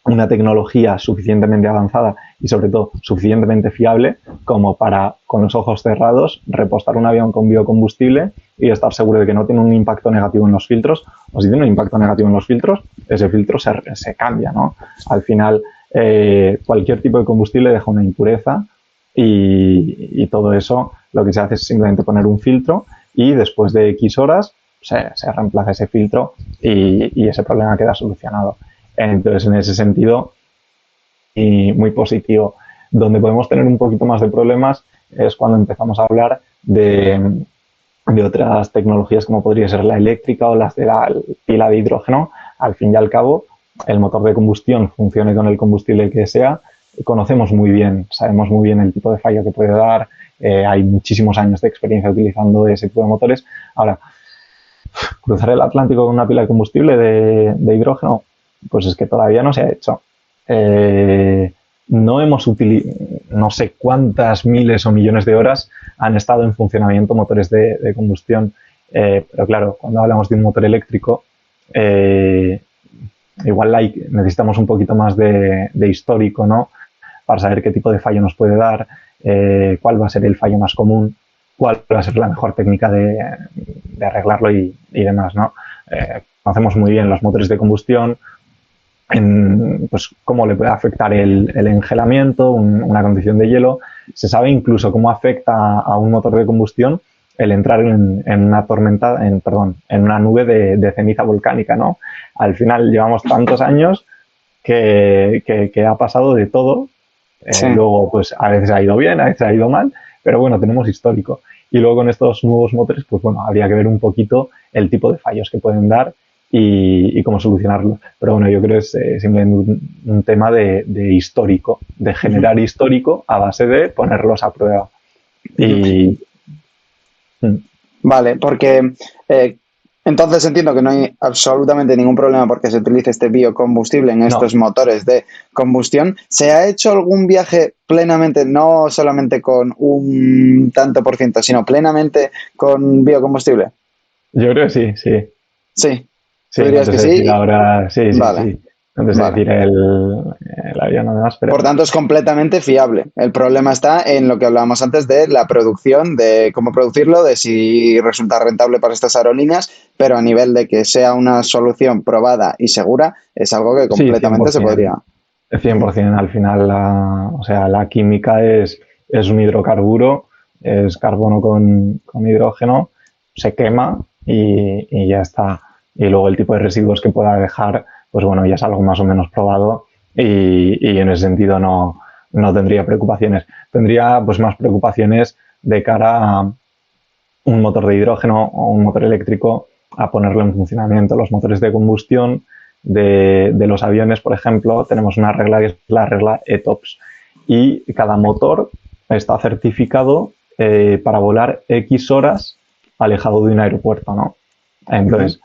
una tecnología suficientemente avanzada y sobre todo suficientemente fiable como para, con los ojos cerrados, repostar un avión con biocombustible y estar seguro de que no tiene un impacto negativo en los filtros, o si tiene un impacto negativo en los filtros, ese filtro se cambia, ¿no? Al final, cualquier tipo de combustible deja una impureza y todo eso lo que se hace es simplemente poner un filtro y después de X horas se reemplaza ese filtro y ese problema queda solucionado. Entonces, en ese sentido, y muy positivo. Donde podemos tener un poquito más de problemas es cuando empezamos a hablar de otras tecnologías como podría ser la eléctrica o las de la pila de hidrógeno. Al fin y al cabo, el motor de combustión funcione con el combustible que sea, conocemos muy bien, sabemos muy bien el tipo de fallo que puede dar, hay muchísimos años de experiencia utilizando ese tipo de motores. Ahora, cruzar el Atlántico con una pila de combustible de hidrógeno, pues es que todavía no se ha hecho. No sé cuántas miles o millones de horas han estado en funcionamiento motores de combustión, pero claro, cuando hablamos de un motor eléctrico, igual necesitamos un poquito más de histórico, ¿no? Para saber qué tipo de fallo nos puede dar, cuál va a ser el fallo más común, cuál va a ser la mejor técnica de arreglarlo y demás, ¿no? Conocemos muy bien los motores de combustión, pues cómo le puede afectar el engelamiento, una condición de hielo. Se sabe incluso cómo afecta a un motor de combustión el entrar en una tormenta, en una nube de ceniza volcánica, ¿no? Al final llevamos tantos años que ha pasado de todo. Sí. Luego, pues a veces ha ido bien, a veces ha ido mal, pero bueno, tenemos histórico. Y luego con estos nuevos motores, pues bueno, habría que ver un poquito el tipo de fallos que pueden dar y cómo solucionarlo. Pero bueno, yo creo que es simplemente un tema de histórico, de generar histórico a base de ponerlos a prueba. Vale, porque entonces entiendo que no hay absolutamente ningún problema porque se utilice este biocombustible en estos motores de combustión. ¿Se ha hecho algún viaje plenamente, no solamente con un tanto por ciento, sino plenamente con biocombustible? Yo creo que sí, sí. Sí. Sí, ¿Dirías que sí? Ahora, sí, vale. Sí. Antes de decir el avión, además. Pero... Por tanto, es completamente fiable. El problema está en lo que hablábamos antes de la producción, de cómo producirlo, de si resulta rentable para estas aerolíneas, pero a nivel de que sea una solución probada y segura, es algo que completamente se podría... 100%. Al final, la química es un hidrocarburo, es carbono con hidrógeno, se quema y ya está. Y luego el tipo de residuos que pueda dejar, pues bueno, ya es algo más o menos probado y en ese sentido no tendría preocupaciones. Tendría pues más preocupaciones de cara a un motor de hidrógeno o un motor eléctrico, a ponerlo en funcionamiento. Los motores de combustión de los aviones, por ejemplo, tenemos una regla que es la regla ETOPS y cada motor está certificado para volar X horas alejado de un aeropuerto, ¿no? Entonces,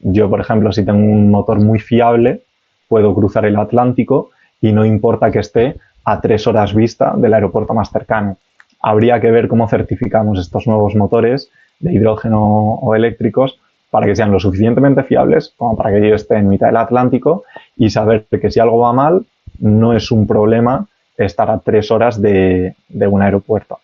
yo, por ejemplo, si tengo un motor muy fiable, puedo cruzar el Atlántico y no importa que esté a 3 horas vista del aeropuerto más cercano. Habría que ver cómo certificamos estos nuevos motores de hidrógeno o eléctricos para que sean lo suficientemente fiables como para que yo esté en mitad del Atlántico y saber que si algo va mal, no es un problema estar a 3 horas de un aeropuerto.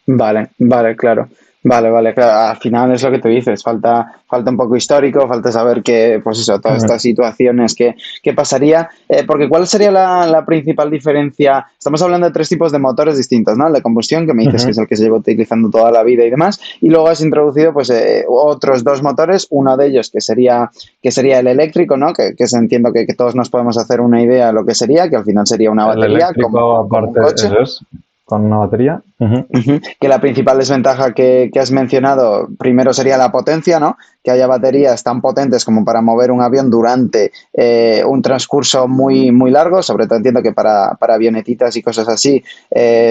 Vale, vale, claro. Vale, vale, claro. Al final es lo que te dices, falta un poco histórico, falta saber que, pues eso, todas estas situaciones, qué pasaría. Porque ¿cuál sería la principal diferencia? Estamos hablando de 3 tipos de motores distintos, ¿no? El de combustión, que me dices que es el que se lleva utilizando toda la vida y demás, y luego has introducido pues otros 2 motores, uno de ellos que sería el eléctrico, ¿no? Que entiendo que todos nos podemos hacer una idea de lo que sería, que al final sería una El batería eléctrico, como un aparte, coche. eso es, con una batería. Que la principal desventaja que has mencionado, primero sería la potencia, ¿no? Que haya baterías tan potentes como para mover un avión durante un transcurso muy, muy largo. Sobre todo entiendo que para avionetitas y cosas así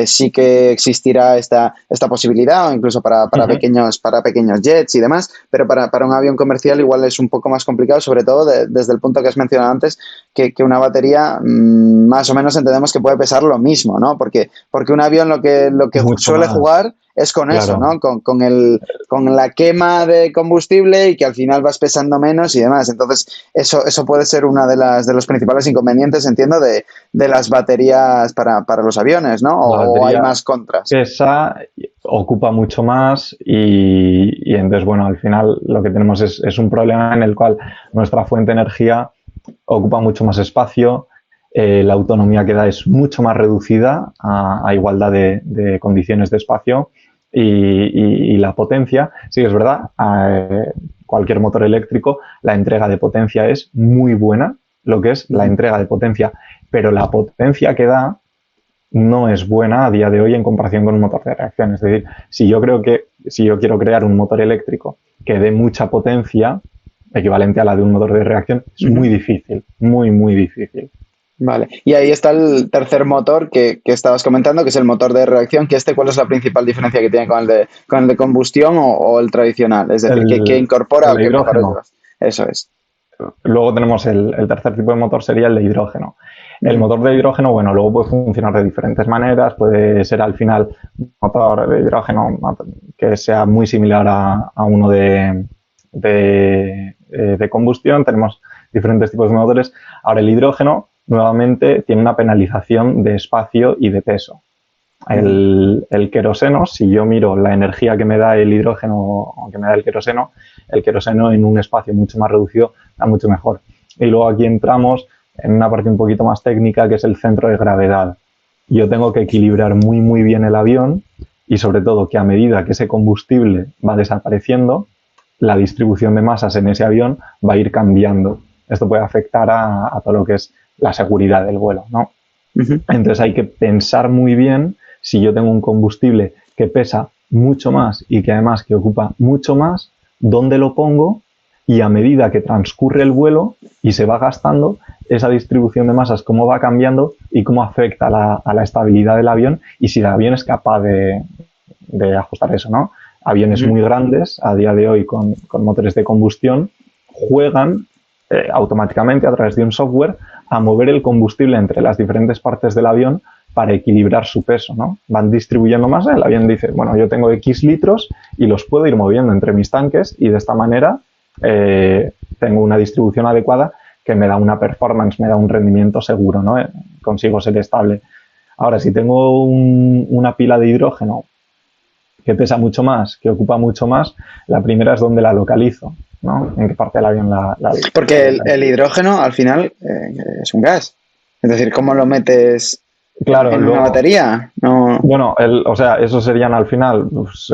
sí que existirá esta posibilidad, o incluso para pequeños jets y demás, pero para un avión comercial igual es un poco más complicado, sobre todo desde el punto que has mencionado antes, que una batería más o menos entendemos que puede pesar lo mismo, ¿no? Porque un avión lo que Mucho suele más, jugar es con eso, claro. ¿no? Con la quema de combustible y que al final vas pesando menos y demás. Entonces, eso puede ser una de los principales inconvenientes, entiendo, de las baterías para los aviones, ¿no? La O hay batería más contras. pesa, ocupa mucho más y entonces, bueno, al final lo que tenemos es un problema en el cual nuestra fuente de energía ocupa mucho más espacio, la autonomía que da es mucho más reducida a igualdad de condiciones de espacio y la potencia, sí es verdad, cualquier motor eléctrico, la entrega de potencia es muy buena, lo que es la entrega de potencia, pero la potencia que da no es buena a día de hoy en comparación con un motor de reacción. Es decir, si yo quiero crear un motor eléctrico que dé mucha potencia, equivalente a la de un motor de reacción, es muy difícil, muy, muy difícil. Vale. Y ahí está el tercer motor que estabas comentando, que es el motor de reacción, que ¿cuál es la principal diferencia que tiene con el de combustión o el tradicional? Es decir, ¿qué incorpora El o de qué mejores hidrógeno. llevas? Eso es. Luego tenemos el tercer tipo de motor, sería el de hidrógeno. El motor de hidrógeno, bueno, luego puede funcionar de diferentes maneras, puede ser al final un motor de hidrógeno que sea muy similar a uno de combustión. Tenemos diferentes tipos de motores. Ahora, el hidrógeno, nuevamente, tiene una penalización de espacio y de peso. El queroseno, si yo miro la energía que me da el hidrógeno o que me da el queroseno en un espacio mucho más reducido da mucho mejor. Y luego aquí entramos en una parte un poquito más técnica, que es el centro de gravedad. Yo tengo que equilibrar muy, muy bien el avión y sobre todo que a medida que ese combustible va desapareciendo, la distribución de masas en ese avión va a ir cambiando. Esto puede afectar a todo lo que es la seguridad del vuelo, ¿no? Entonces hay que pensar muy bien si yo tengo un combustible que pesa mucho más y que además que ocupa mucho más, dónde lo pongo y a medida que transcurre el vuelo y se va gastando, esa distribución de masas, cómo va cambiando y cómo afecta a la estabilidad del avión y si el avión es capaz de ajustar eso, ¿no? Aviones muy grandes, a día de hoy con motores de combustión, juegan automáticamente a través de un software a mover el combustible entre las diferentes partes del avión para equilibrar su peso, ¿no? Van distribuyendo masa, el avión dice, bueno, yo tengo X litros y los puedo ir moviendo entre mis tanques y de esta manera tengo una distribución adecuada que me da una performance, me da un rendimiento seguro, ¿no? Consigo ser estable. Ahora, si tengo una pila de hidrógeno que pesa mucho más, que ocupa mucho más, la primera es donde la localizo, ¿no? En qué parte del avión la Porque el hidrógeno al final es un gas. Es decir, ¿cómo lo metes claro, en una luego, batería? No. bueno, o sea, esos serían al final, pues,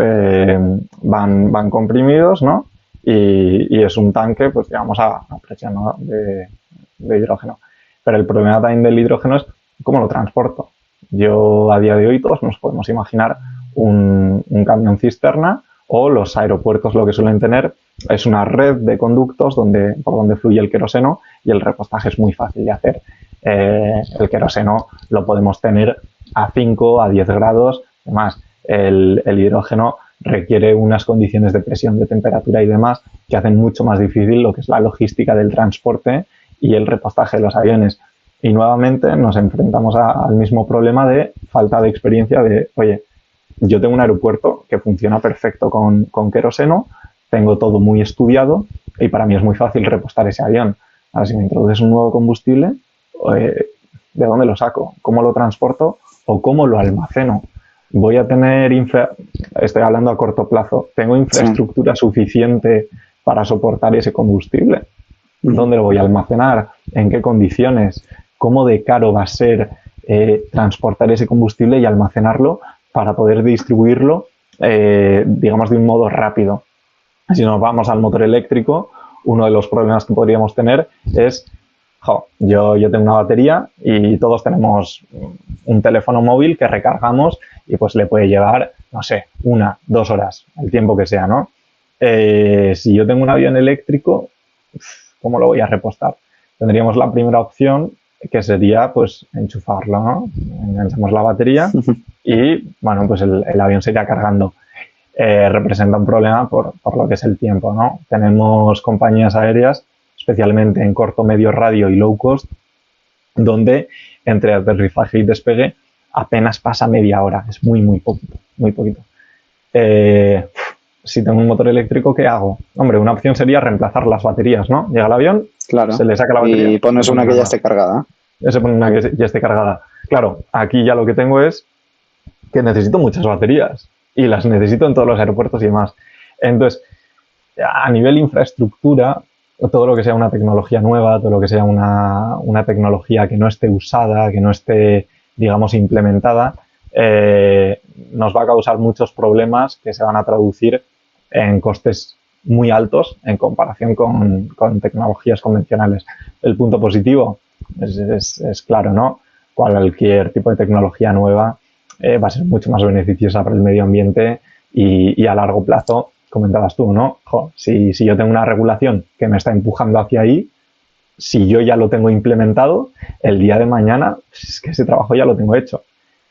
van comprimidos, ¿no? Y es un tanque, pues digamos, a presión, ¿no? de hidrógeno. Pero el problema también del hidrógeno es cómo lo transporto. Yo a día de hoy todos nos podemos imaginar un camión cisterna o los aeropuertos lo que suelen tener es una red de conductos por donde fluye el queroseno y el repostaje es muy fácil de hacer. El queroseno lo podemos tener a 5, a 10 grados. Además, el hidrógeno requiere unas condiciones de presión, de temperatura y demás que hacen mucho más difícil lo que es la logística del transporte y el repostaje de los aviones. Y nuevamente nos enfrentamos al mismo problema de falta de experiencia de, oye, yo tengo un aeropuerto que funciona perfecto con queroseno, tengo todo muy estudiado y para mí es muy fácil repostar ese avión. Ahora, si me introduces un nuevo combustible, ¿de dónde lo saco? ¿Cómo lo transporto? ¿O cómo lo almaceno? Voy a tener, estoy hablando a corto plazo, ¿tengo infraestructura suficiente para soportar ese combustible? ¿Dónde lo voy a almacenar? ¿En qué condiciones? ¿Cómo de caro va a ser transportar ese combustible y almacenarlo para poder distribuirlo, digamos, de un modo rápido? Si nos vamos al motor eléctrico, uno de los problemas que podríamos tener es, yo tengo una batería y todos tenemos un teléfono móvil que recargamos y pues le puede llevar, no sé, 1, 2 horas, el tiempo que sea, ¿no? Si yo tengo un avión eléctrico, ¿cómo lo voy a repostar? Tendríamos la primera opción, que sería pues enchufarlo, ¿no? Enganchamos la batería y, bueno, pues el avión se irá cargando. Representa un problema por lo que es el tiempo, ¿no? Tenemos compañías aéreas, especialmente en corto, medio radio y low cost, donde entre aterrizaje y despegue apenas pasa media hora, es muy poquito, muy poquito. Si tengo un motor eléctrico, ¿qué hago? Hombre, una opción sería reemplazar las baterías, ¿no? Llega el avión, claro, se le saca la batería. Y pones una que ya esté cargada. Se pone una que ya esté cargada. Claro, aquí ya lo que tengo es que necesito muchas baterías y las necesito en todos los aeropuertos y demás. Entonces, a nivel infraestructura, todo lo que sea una tecnología nueva, todo lo que sea una tecnología que no esté usada, que no esté, digamos, implementada, nos va a causar muchos problemas que se van a traducir en costes muy altos en comparación con tecnologías convencionales. El punto positivo es claro, ¿no? Cualquier tipo de tecnología nueva va a ser mucho más beneficiosa para el medio ambiente y a largo plazo, comentabas tú, ¿no? Si yo tengo una regulación que me está empujando hacia ahí, si yo ya lo tengo implementado, el día de mañana es que ese trabajo ya lo tengo hecho.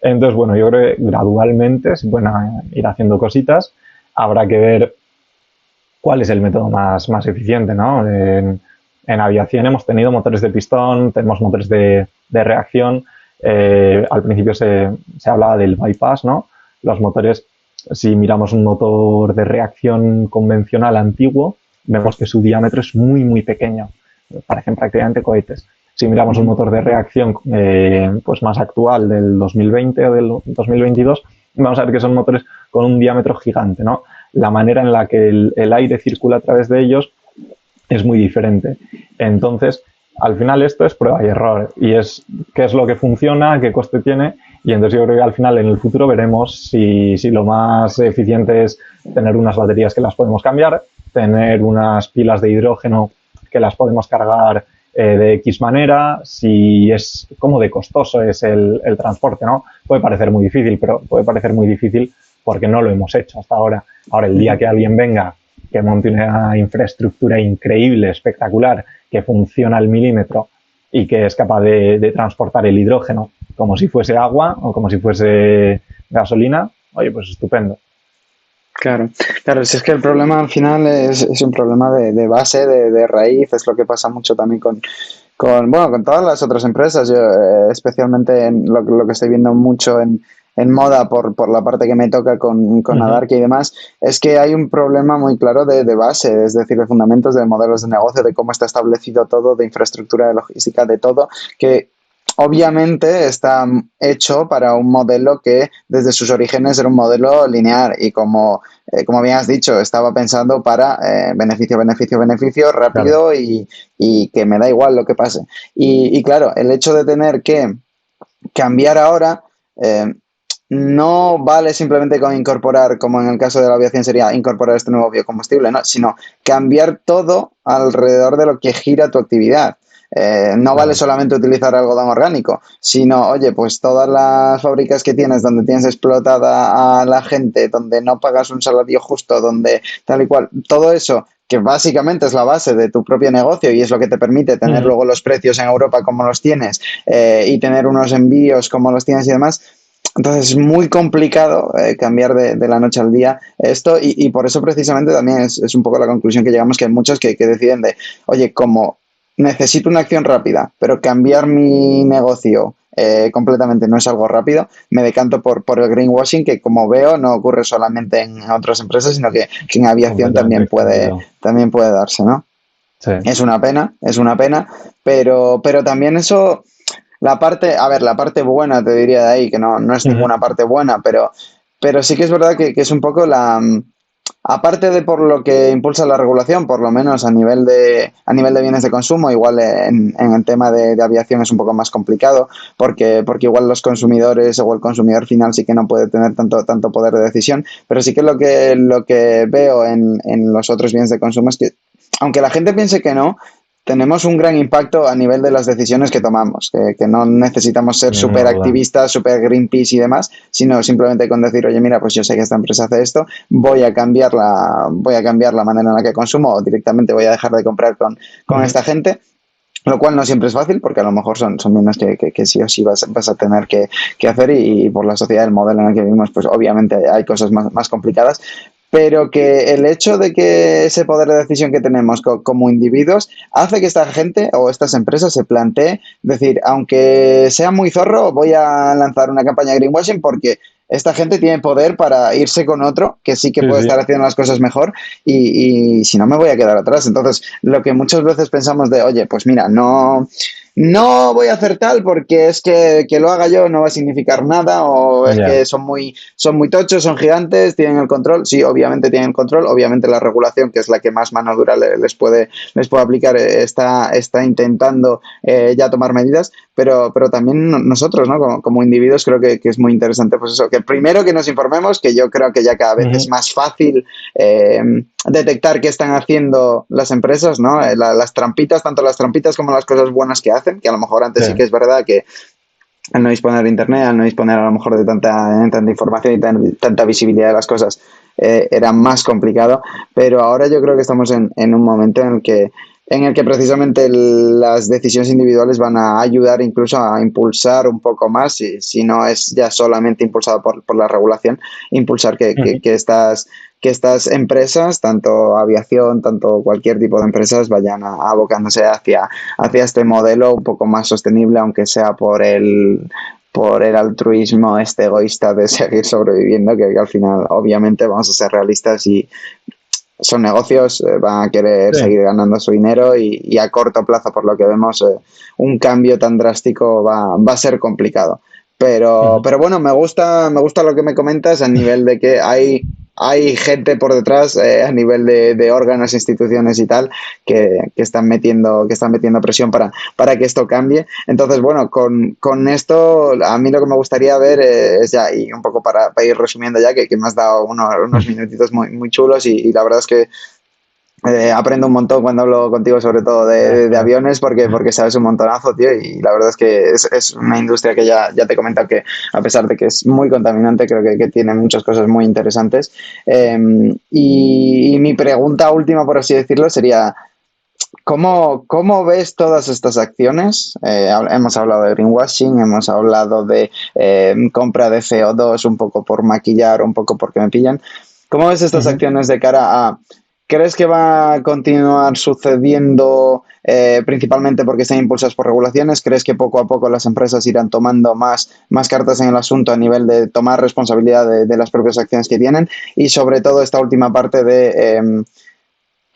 Entonces, bueno, yo creo que gradualmente se pueden ir haciendo cositas. Habrá que ver cuál es el método más eficiente, ¿no? En aviación hemos tenido motores de pistón, tenemos motores de reacción. Al principio se hablaba del bypass, ¿no? Los motores, si miramos un motor de reacción convencional antiguo, vemos que su diámetro es muy pequeño. Parecen prácticamente cohetes. Si miramos un motor de reacción pues más actual del 2020 o del 2022, vamos a ver que son motores con un diámetro gigante, ¿no? La manera en la que el aire circula a través de ellos es muy diferente. Entonces, al final esto es prueba y error y es qué es lo que funciona, qué coste tiene, y entonces yo creo que al final en el futuro veremos si lo más eficiente es tener unas baterías que las podemos cambiar, tener unas pilas de hidrógeno que las podemos cargar de X manera, si es cómo de costoso es el transporte, ¿no? Puede parecer muy difícil, pero puede parecer muy difícil porque no lo hemos hecho hasta ahora. Ahora, el día que alguien venga, que monte una infraestructura increíble, espectacular, que funciona al milímetro y que es capaz de transportar el hidrógeno como si fuese agua o como si fuese gasolina, oye, pues estupendo. Claro, si es que el problema al final es un problema de base, de raíz, es lo que pasa mucho también con todas las otras empresas. Yo, especialmente en lo que estoy viendo mucho en moda por la parte que me toca con Adarque y demás, es que hay un problema muy claro de base, es decir, de fundamentos, de modelos de negocio, de cómo está establecido todo, de infraestructura, de logística, de todo, que obviamente está hecho para un modelo que desde sus orígenes era un modelo lineal y como bien has dicho, estaba pensado para beneficio, rápido, claro. y que me da igual lo que pase. Y claro, el hecho de tener que cambiar ahora no vale simplemente con incorporar, como en el caso de la aviación sería incorporar este nuevo biocombustible, ¿no? Sino cambiar todo alrededor de lo que gira tu actividad. No vale solamente utilizar algodón orgánico, sino, oye, pues todas las fábricas que tienes donde tienes explotada a la gente, donde no pagas un salario justo, donde tal y cual, todo eso que básicamente es la base de tu propio negocio y es lo que te permite tener luego los precios en Europa como los tienes y tener unos envíos como los tienes y demás, Entonces es muy complicado cambiar de la noche al día esto y por eso precisamente también es un poco la conclusión que llegamos, que hay muchos que deciden de, oye, como necesito una acción rápida, pero cambiar mi negocio completamente no es algo rápido, me decanto por el greenwashing, que como veo no ocurre solamente en otras empresas, sino que en aviación completamente extendido. también puede darse, ¿no? Sí. Es una pena, pero también eso, la parte, a ver, la parte buena te diría de ahí, que no es Ujú. ninguna parte buena, pero sí que es verdad que es un poco aparte de por lo que impulsa la regulación, por lo menos a nivel de bienes de consumo, igual en el tema de aviación es un poco más complicado, porque igual los consumidores o el consumidor final sí que no puede tener tanto poder de decisión, pero sí que lo que veo en los otros bienes de consumo es que, aunque la gente piense que no, tenemos un gran impacto a nivel de las decisiones que tomamos, que no necesitamos ser Sin ninguna súper duda. activistas, súper Greenpeace y demás, sino simplemente con decir, oye, mira, pues yo sé que esta empresa hace esto, voy a cambiar la manera en la que consumo o directamente voy a dejar de comprar con Ujú. esta gente. Lo cual no siempre es fácil porque a lo mejor son bienes que sí o sí vas a tener que hacer y por la sociedad, el modelo en el que vivimos, pues obviamente hay cosas más complicadas, pero que el hecho de que ese poder de decisión que tenemos como individuos hace que esta gente o estas empresas se plantee decir, aunque sea muy zorro, voy a lanzar una campaña de greenwashing porque esta gente tiene poder para irse con otro que sí que Sí, puede estar sí. haciendo las cosas mejor y si no me voy a quedar atrás. Entonces, lo que muchas veces pensamos de, oye, pues mira, no voy a hacer tal porque es que lo haga yo no va a significar nada o es Ya. que son muy tochos, son gigantes, tienen el control. Sí, obviamente tienen el control. Obviamente la regulación, que es la que más mano dura les puede aplicar, está intentando ya tomar medidas, pero también nosotros, ¿no? Como individuos creo que es muy interesante, pues eso, que primero que nos informemos, que yo creo que ya cada vez es Ujú. más fácil detectar qué están haciendo las empresas, ¿no? Las trampitas, tanto las trampitas como las cosas buenas que hacen, que a lo mejor antes Sí. sí que es verdad que al no disponer de internet, al no disponer a lo mejor de tanta información y tanta visibilidad de las cosas, era más complicado, pero ahora yo creo que estamos en un momento en el que precisamente las decisiones individuales van a ayudar incluso a impulsar un poco más, si no es ya solamente impulsado por la regulación, impulsar Ujú. que estas empresas, tanto aviación, tanto cualquier tipo de empresas, vayan abocándose hacia este modelo un poco más sostenible, aunque sea por el altruismo este egoísta de seguir sobreviviendo, que al final obviamente vamos a ser realistas y son negocios, van a querer Sí. seguir ganando su dinero y a corto plazo, por lo que vemos, un cambio tan drástico va a ser complicado. Ujú. Pero bueno, me gusta lo que me comentas a nivel de que hay gente por detrás, a nivel de órganos, instituciones y tal, que están metiendo presión para que esto cambie. Entonces, bueno, con esto, a mí lo que me gustaría ver es ya, y un poco para ir resumiendo ya, que me has dado unos minutitos muy chulos y la verdad es que aprendo un montón cuando hablo contigo, sobre todo de Gracias. aviones, porque sabes un montonazo, tío, y la verdad es que es una industria que ya te he comentado que, a pesar de que es muy contaminante, creo que tiene muchas cosas muy interesantes. Y mi pregunta última, por así decirlo, sería, ¿cómo ves todas estas acciones? Hemos hablado de greenwashing, hemos hablado de compra de CO2, un poco por maquillar, un poco porque me pillan. ¿Cómo ves estas Ujú. acciones de cara a... ¿Crees que va a continuar sucediendo principalmente porque están impulsadas por regulaciones? ¿Crees que poco a poco las empresas irán tomando más cartas en el asunto a nivel de tomar responsabilidad de las propias acciones que tienen? Y sobre todo esta última parte de...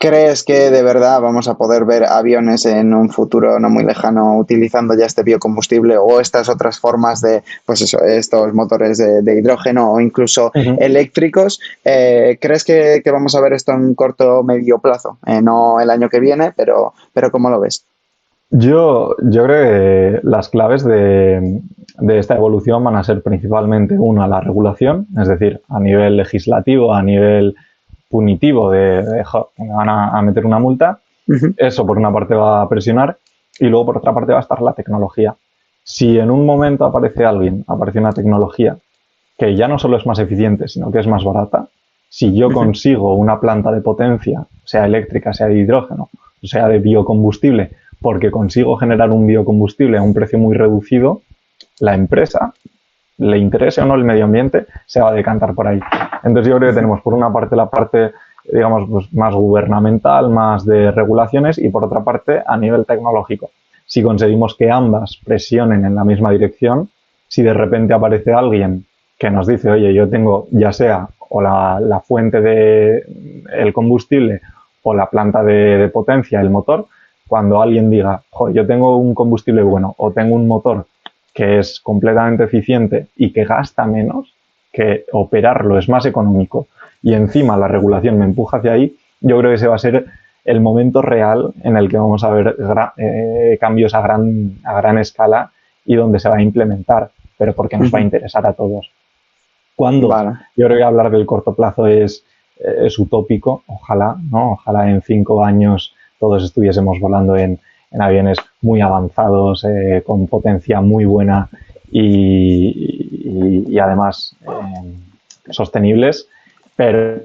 ¿Crees que de verdad vamos a poder ver aviones en un futuro no muy lejano utilizando ya este biocombustible o estas otras formas de, pues eso, estos motores de hidrógeno o incluso Ujú. eléctricos? ¿Crees que vamos a ver esto en un corto o medio plazo? No el año que viene, pero ¿cómo lo ves? Yo creo que las claves de esta evolución van a ser principalmente, una, la regulación, es decir, a nivel legislativo, a nivel punitivo me van a meter una multa. Uh -huh. Eso por una parte va a presionar y luego por otra parte va a estar la tecnología. Si en un momento aparece una tecnología que ya no solo es más eficiente, sino que es más barata, si yo Uh -huh. consigo una planta de potencia, sea eléctrica, sea de hidrógeno, sea de biocombustible, porque consigo generar un biocombustible a un precio muy reducido, la empresa le interese o no el medio ambiente, se va a decantar por ahí. Entonces yo creo que tenemos por una parte la parte, digamos, pues más gubernamental, más de regulaciones, y por otra parte a nivel tecnológico. Si conseguimos que ambas presionen en la misma dirección, si de repente aparece alguien que nos dice, oye, yo tengo ya sea o la fuente del combustible o la planta de potencia, el motor, cuando alguien diga, joder, yo tengo un combustible bueno o tengo un motor que es completamente eficiente y que gasta menos, que operarlo es más económico y encima la regulación me empuja hacia ahí, yo creo que ese va a ser el momento real en el que vamos a ver cambios a gran escala y donde se va a implementar, pero porque nos va a interesar a todos. ¿Cuándo? Vale. Yo creo que hablar del corto plazo es utópico, ojalá, ¿no? Ojalá en 5 años todos estuviésemos volando en aviones muy avanzados, con potencia muy buena y además sostenibles, pero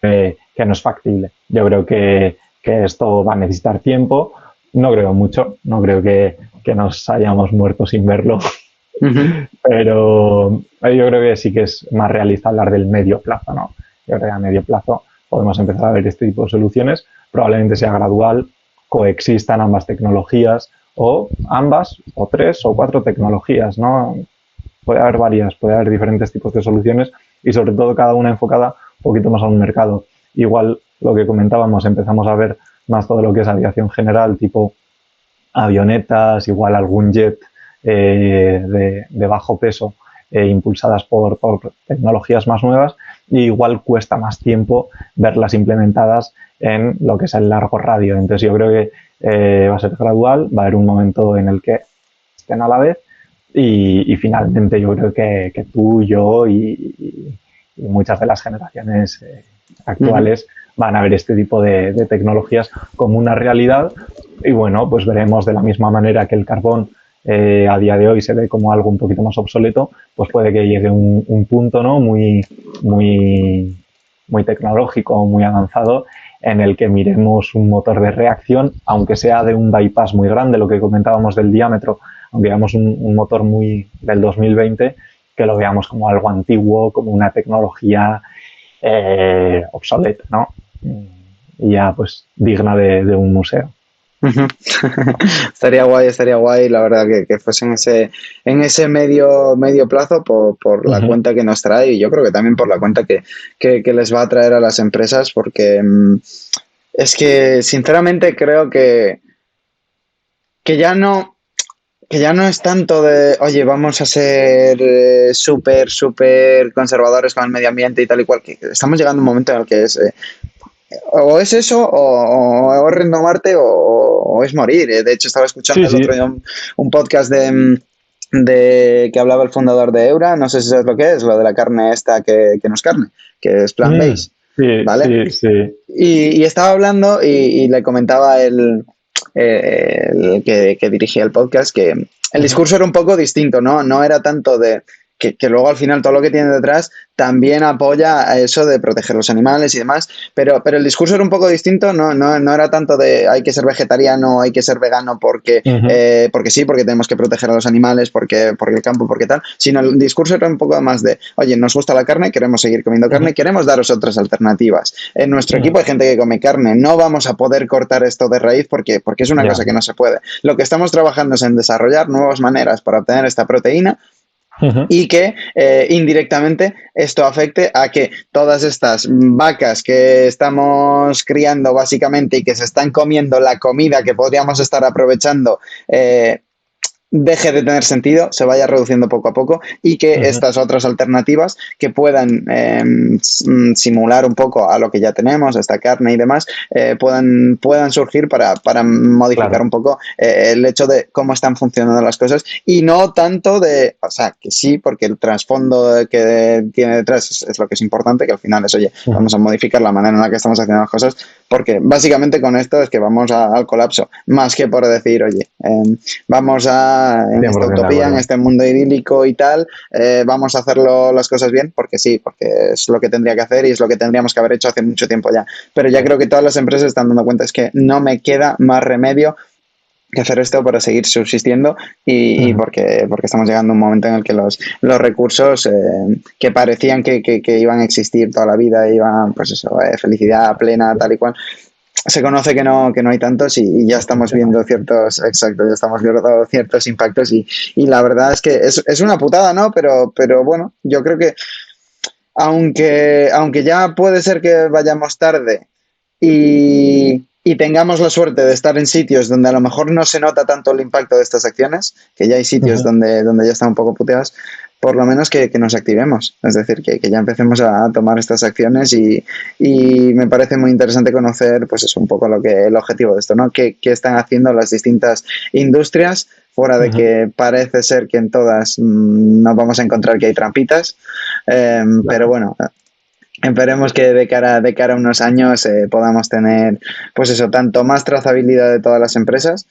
que no es factible. Yo creo que esto va a necesitar tiempo, no creo mucho, no creo que nos hayamos muerto sin verlo. Pero yo creo que sí que es más realista hablar del medio plazo, ¿no? Yo creo que a medio plazo podemos empezar a ver este tipo de soluciones, probablemente sea gradual, coexistan ambas tecnologías o ambas o 3 o 4 tecnologías, ¿no? Puede haber varias, puede haber diferentes tipos de soluciones y sobre todo cada una enfocada un poquito más a un mercado. Igual lo que comentábamos, empezamos a ver más todo lo que es aviación general, tipo avionetas, igual algún jet de bajo peso, impulsadas por tecnologías más nuevas, y igual cuesta más tiempo verlas implementadas en lo que es el largo radio. Entonces yo creo que va a ser gradual, va a haber un momento en el que estén a la vez y finalmente yo creo que tú, yo y muchas de las generaciones actuales van a ver este tipo de tecnologías como una realidad y bueno, pues veremos de la misma manera que el carbón a día de hoy se ve como algo un poquito más obsoleto, pues puede que llegue un punto, ¿no? muy tecnológico, muy avanzado, en el que miremos un motor de reacción, aunque sea de un bypass muy grande, lo que comentábamos del diámetro, aunque veamos un motor muy del 2020, que lo veamos como algo antiguo, como una tecnología obsoleta, ¿no? Y ya pues digna de un museo. Estaría guay, la verdad, que fuese en ese medio plazo por la cuenta que nos trae y yo creo que también por la cuenta que les va a traer a las empresas, porque es que sinceramente creo que ya no es tanto de, oye, vamos a ser súper conservadores con el medio ambiente y tal y cual, que estamos llegando a un momento en el que es... o es eso, o es renovarte, o es morir. De hecho, estaba escuchando el otro día un podcast de que hablaba el fundador de Eura, no sé si sabes lo que es, lo de la carne esta que no es carne, que es plant-based. Sí, ¿vale? sí. Y estaba hablando y le comentaba el que dirigía el podcast que el discurso era un poco distinto, ¿no? No era tanto de... Que luego al final todo lo que tiene detrás también apoya a eso de proteger los animales y demás, pero el discurso era un poco distinto, no era tanto de hay que ser vegetariano, hay que ser vegano porque sí, porque tenemos que proteger a los animales, porque el campo, porque tal, sino el discurso era un poco más de, oye, nos gusta la carne, queremos seguir comiendo carne, queremos daros otras alternativas. En nuestro equipo hay gente que come carne, no vamos a poder cortar esto de raíz porque es una cosa que no se puede. Lo que estamos trabajando es en desarrollar nuevas maneras para obtener esta proteína y que indirectamente esto afecte a que todas estas vacas que estamos criando básicamente y que se están comiendo la comida que podríamos estar aprovechando deje de tener sentido, se vaya reduciendo poco a poco y que estas otras alternativas que puedan simular un poco a lo que ya tenemos, esta carne y demás, puedan surgir para modificar un poco el hecho de cómo están funcionando las cosas y no tanto de, o sea, que sí, porque el trasfondo que tiene detrás es lo que es importante, que al final es, oye, vamos a modificar la manera en la que estamos haciendo las cosas, porque básicamente con esto es que vamos al colapso, más que por decir, oye, vamos en esta utopía, en este mundo idílico y tal, vamos a hacerlo las cosas bien, porque sí, porque es lo que tendría que hacer y es lo que tendríamos que haber hecho hace mucho tiempo ya. Pero ya creo que todas las empresas están dando cuenta, es que no me queda más remedio que hacer esto para seguir subsistiendo y porque estamos llegando a un momento en el que los recursos que parecían que iban a existir toda la vida, iban, pues eso, felicidad plena, tal y cual, se conoce que no hay tantos y ya estamos viendo ciertos, exacto, ya estamos viendo ciertos impactos y la verdad es que es una putada, ¿no? Pero bueno, yo creo que aunque ya puede ser que vayamos tarde y tengamos la suerte de estar en sitios donde a lo mejor no se nota tanto el impacto de estas acciones, que ya hay sitios donde ya están un poco puteados, por lo menos que nos activemos, es decir, que ya empecemos a tomar estas acciones y me parece muy interesante conocer, pues eso, un poco el objetivo de esto, ¿no? ¿Qué están haciendo las distintas industrias? Fuera de que parece ser que en todas nos vamos a encontrar que hay trampitas, pero bueno, esperemos que de cara a unos años podamos tener, pues eso, tanto más trazabilidad de todas las empresas,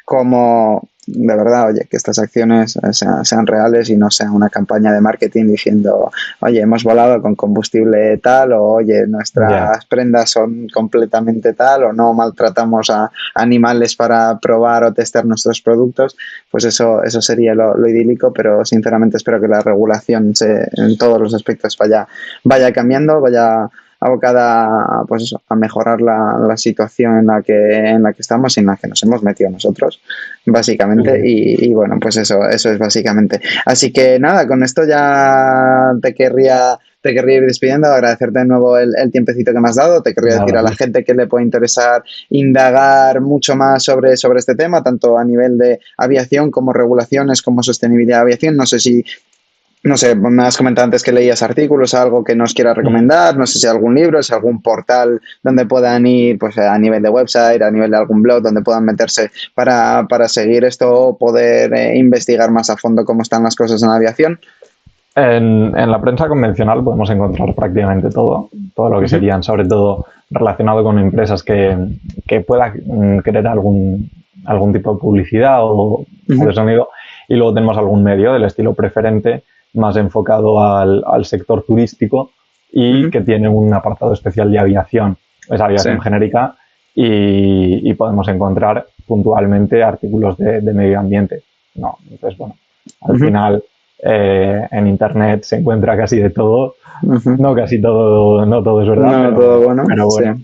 como de verdad, oye, que estas acciones sean reales y no sea una campaña de marketing diciendo, oye, hemos volado con combustible tal, o oye, nuestras prendas son completamente tal, o no maltratamos a animales para probar o testear nuestros productos. Pues eso sería lo idílico, pero sinceramente espero que la regulación en todos los aspectos vaya cambiando, vaya abocada pues eso, a mejorar la situación en la que estamos y en la que nos hemos metido nosotros, básicamente. Y bueno, pues eso es básicamente. Así que nada, con esto ya te querría ir despidiendo, agradecerte de nuevo el tiempecito que me has dado. Te querría decir a la gente que le puede interesar indagar mucho más sobre este tema, tanto a nivel de aviación como regulaciones, como sostenibilidad de aviación. No sé, me has comentado antes que leías artículos, algo que nos quieras recomendar, no sé si algún libro, si algún portal donde puedan ir, pues a nivel de website, a nivel de algún blog, donde puedan meterse para seguir esto, poder investigar más a fondo cómo están las cosas en la aviación. En la prensa convencional podemos encontrar prácticamente todo lo que serían, sobre todo relacionado con empresas que puedan querer algún tipo de publicidad o de sonido, y luego tenemos algún medio del estilo Preferente, más enfocado al sector turístico y que tiene un apartado especial de aviación. Es aviación genérica y podemos encontrar puntualmente artículos de medio ambiente. No, entonces, bueno, al final en Internet se encuentra casi de todo. No casi todo, no todo es verdad, no, todo bueno, pero bueno.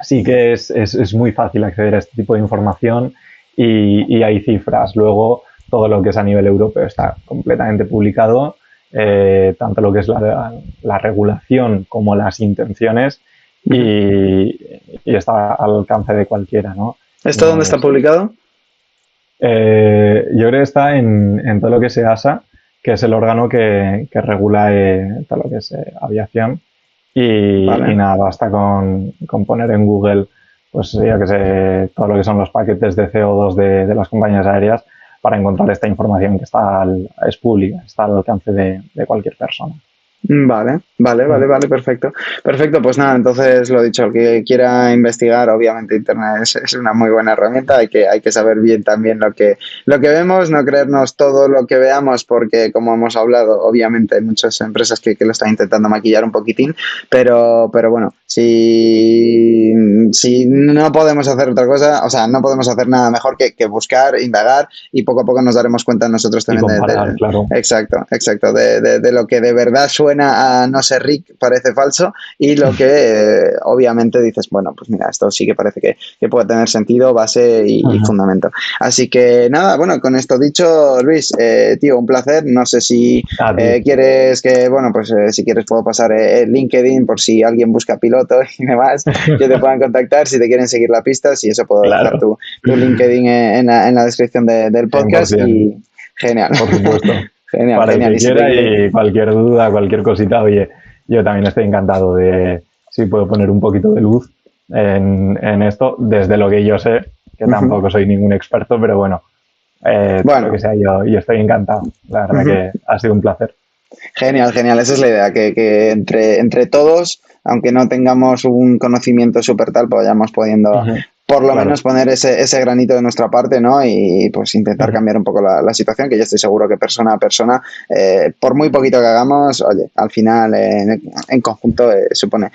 Sí que es muy fácil acceder a este tipo de información y hay cifras. Luego, todo lo que es a nivel europeo está completamente publicado, tanto lo que es la regulación como las intenciones, y está al alcance de cualquiera, ¿no? ¿Esto dónde está publicado? Yo creo que está en todo lo que es EASA, que es el órgano que regula todo lo que es aviación. Y nada, basta con poner en Google, pues yo que sé, todo lo que son los paquetes de CO2 de las compañías aéreas, para encontrar esta información que es pública, está al alcance de cualquier persona. Vale, perfecto. Perfecto, pues nada, entonces lo dicho, el que quiera investigar, obviamente Internet es una muy buena herramienta, hay que saber bien también lo que vemos, no creernos todo lo que veamos, porque como hemos hablado, obviamente hay muchas empresas que lo están intentando maquillar un poquitín, pero bueno, si no podemos hacer otra cosa, o sea, no podemos hacer nada mejor que buscar, indagar, y poco a poco nos daremos cuenta nosotros también claro. Exacto, de lo que de verdad suena a no ser Rick, parece falso, y lo que obviamente dices, bueno, pues mira, esto sí que parece que puede tener sentido, base y fundamento. Así que nada, bueno, con esto dicho, Luis, tío, un placer. No sé si quieres que, bueno, pues si quieres puedo pasar el LinkedIn por si alguien busca piloto y demás, que te puedan contactar si te quieren seguir la pista, si eso puedo dejar tu LinkedIn en la descripción del podcast. 100%. Y genial. Por supuesto. Genial, para el que quiera, y cualquier duda, cualquier cosita, oye, yo también estoy encantado de si puedo poner un poquito de luz en esto, desde lo que yo sé, que tampoco soy ningún experto, pero bueno, lo que sea, yo estoy encantado. La verdad que ha sido un placer. Genial, esa es la idea, que entre todos, aunque no tengamos un conocimiento súper tal, pues vayamos pudiendo por lo Claro. menos poner ese granito de nuestra parte, ¿no? Y pues intentar cambiar un poco la situación, que yo estoy seguro que persona a persona, por muy poquito que hagamos, oye, al final en conjunto supone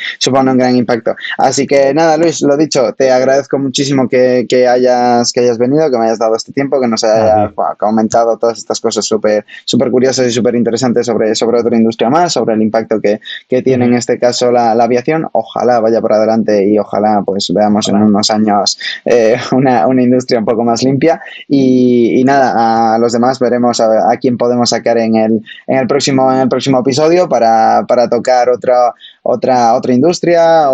un gran impacto. Así que nada, Luis, lo dicho, te agradezco muchísimo que hayas venido, que me hayas dado este tiempo, que nos A ti. hayas comentado todas estas cosas súper curiosas y súper interesantes sobre otra industria más, sobre el impacto que tiene en este caso la aviación. Ojalá vaya por adelante y ojalá pues veamos en unos años una industria un poco más limpia y nada, a los demás veremos a quién podemos sacar en el próximo episodio para tocar otra industria,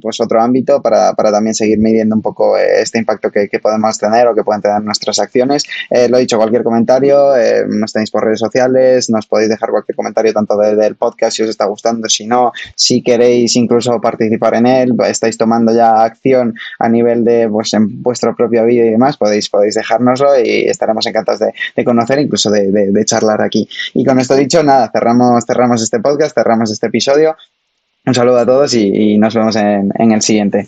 pues otro ámbito para también seguir midiendo un poco este impacto que podemos tener o que pueden tener nuestras acciones. Lo he dicho, cualquier comentario, nos tenéis por redes sociales, nos podéis dejar cualquier comentario tanto del podcast si os está gustando, si no, si queréis incluso participar en él, estáis tomando ya acción a nivel de pues en vuestro propio vídeo y demás, podéis dejárnoslo y estaremos encantados de conocer, incluso de charlar aquí. Y con esto dicho, nada, cerramos este podcast, cerramos este episodio. Un saludo a todos y nos vemos en el siguiente.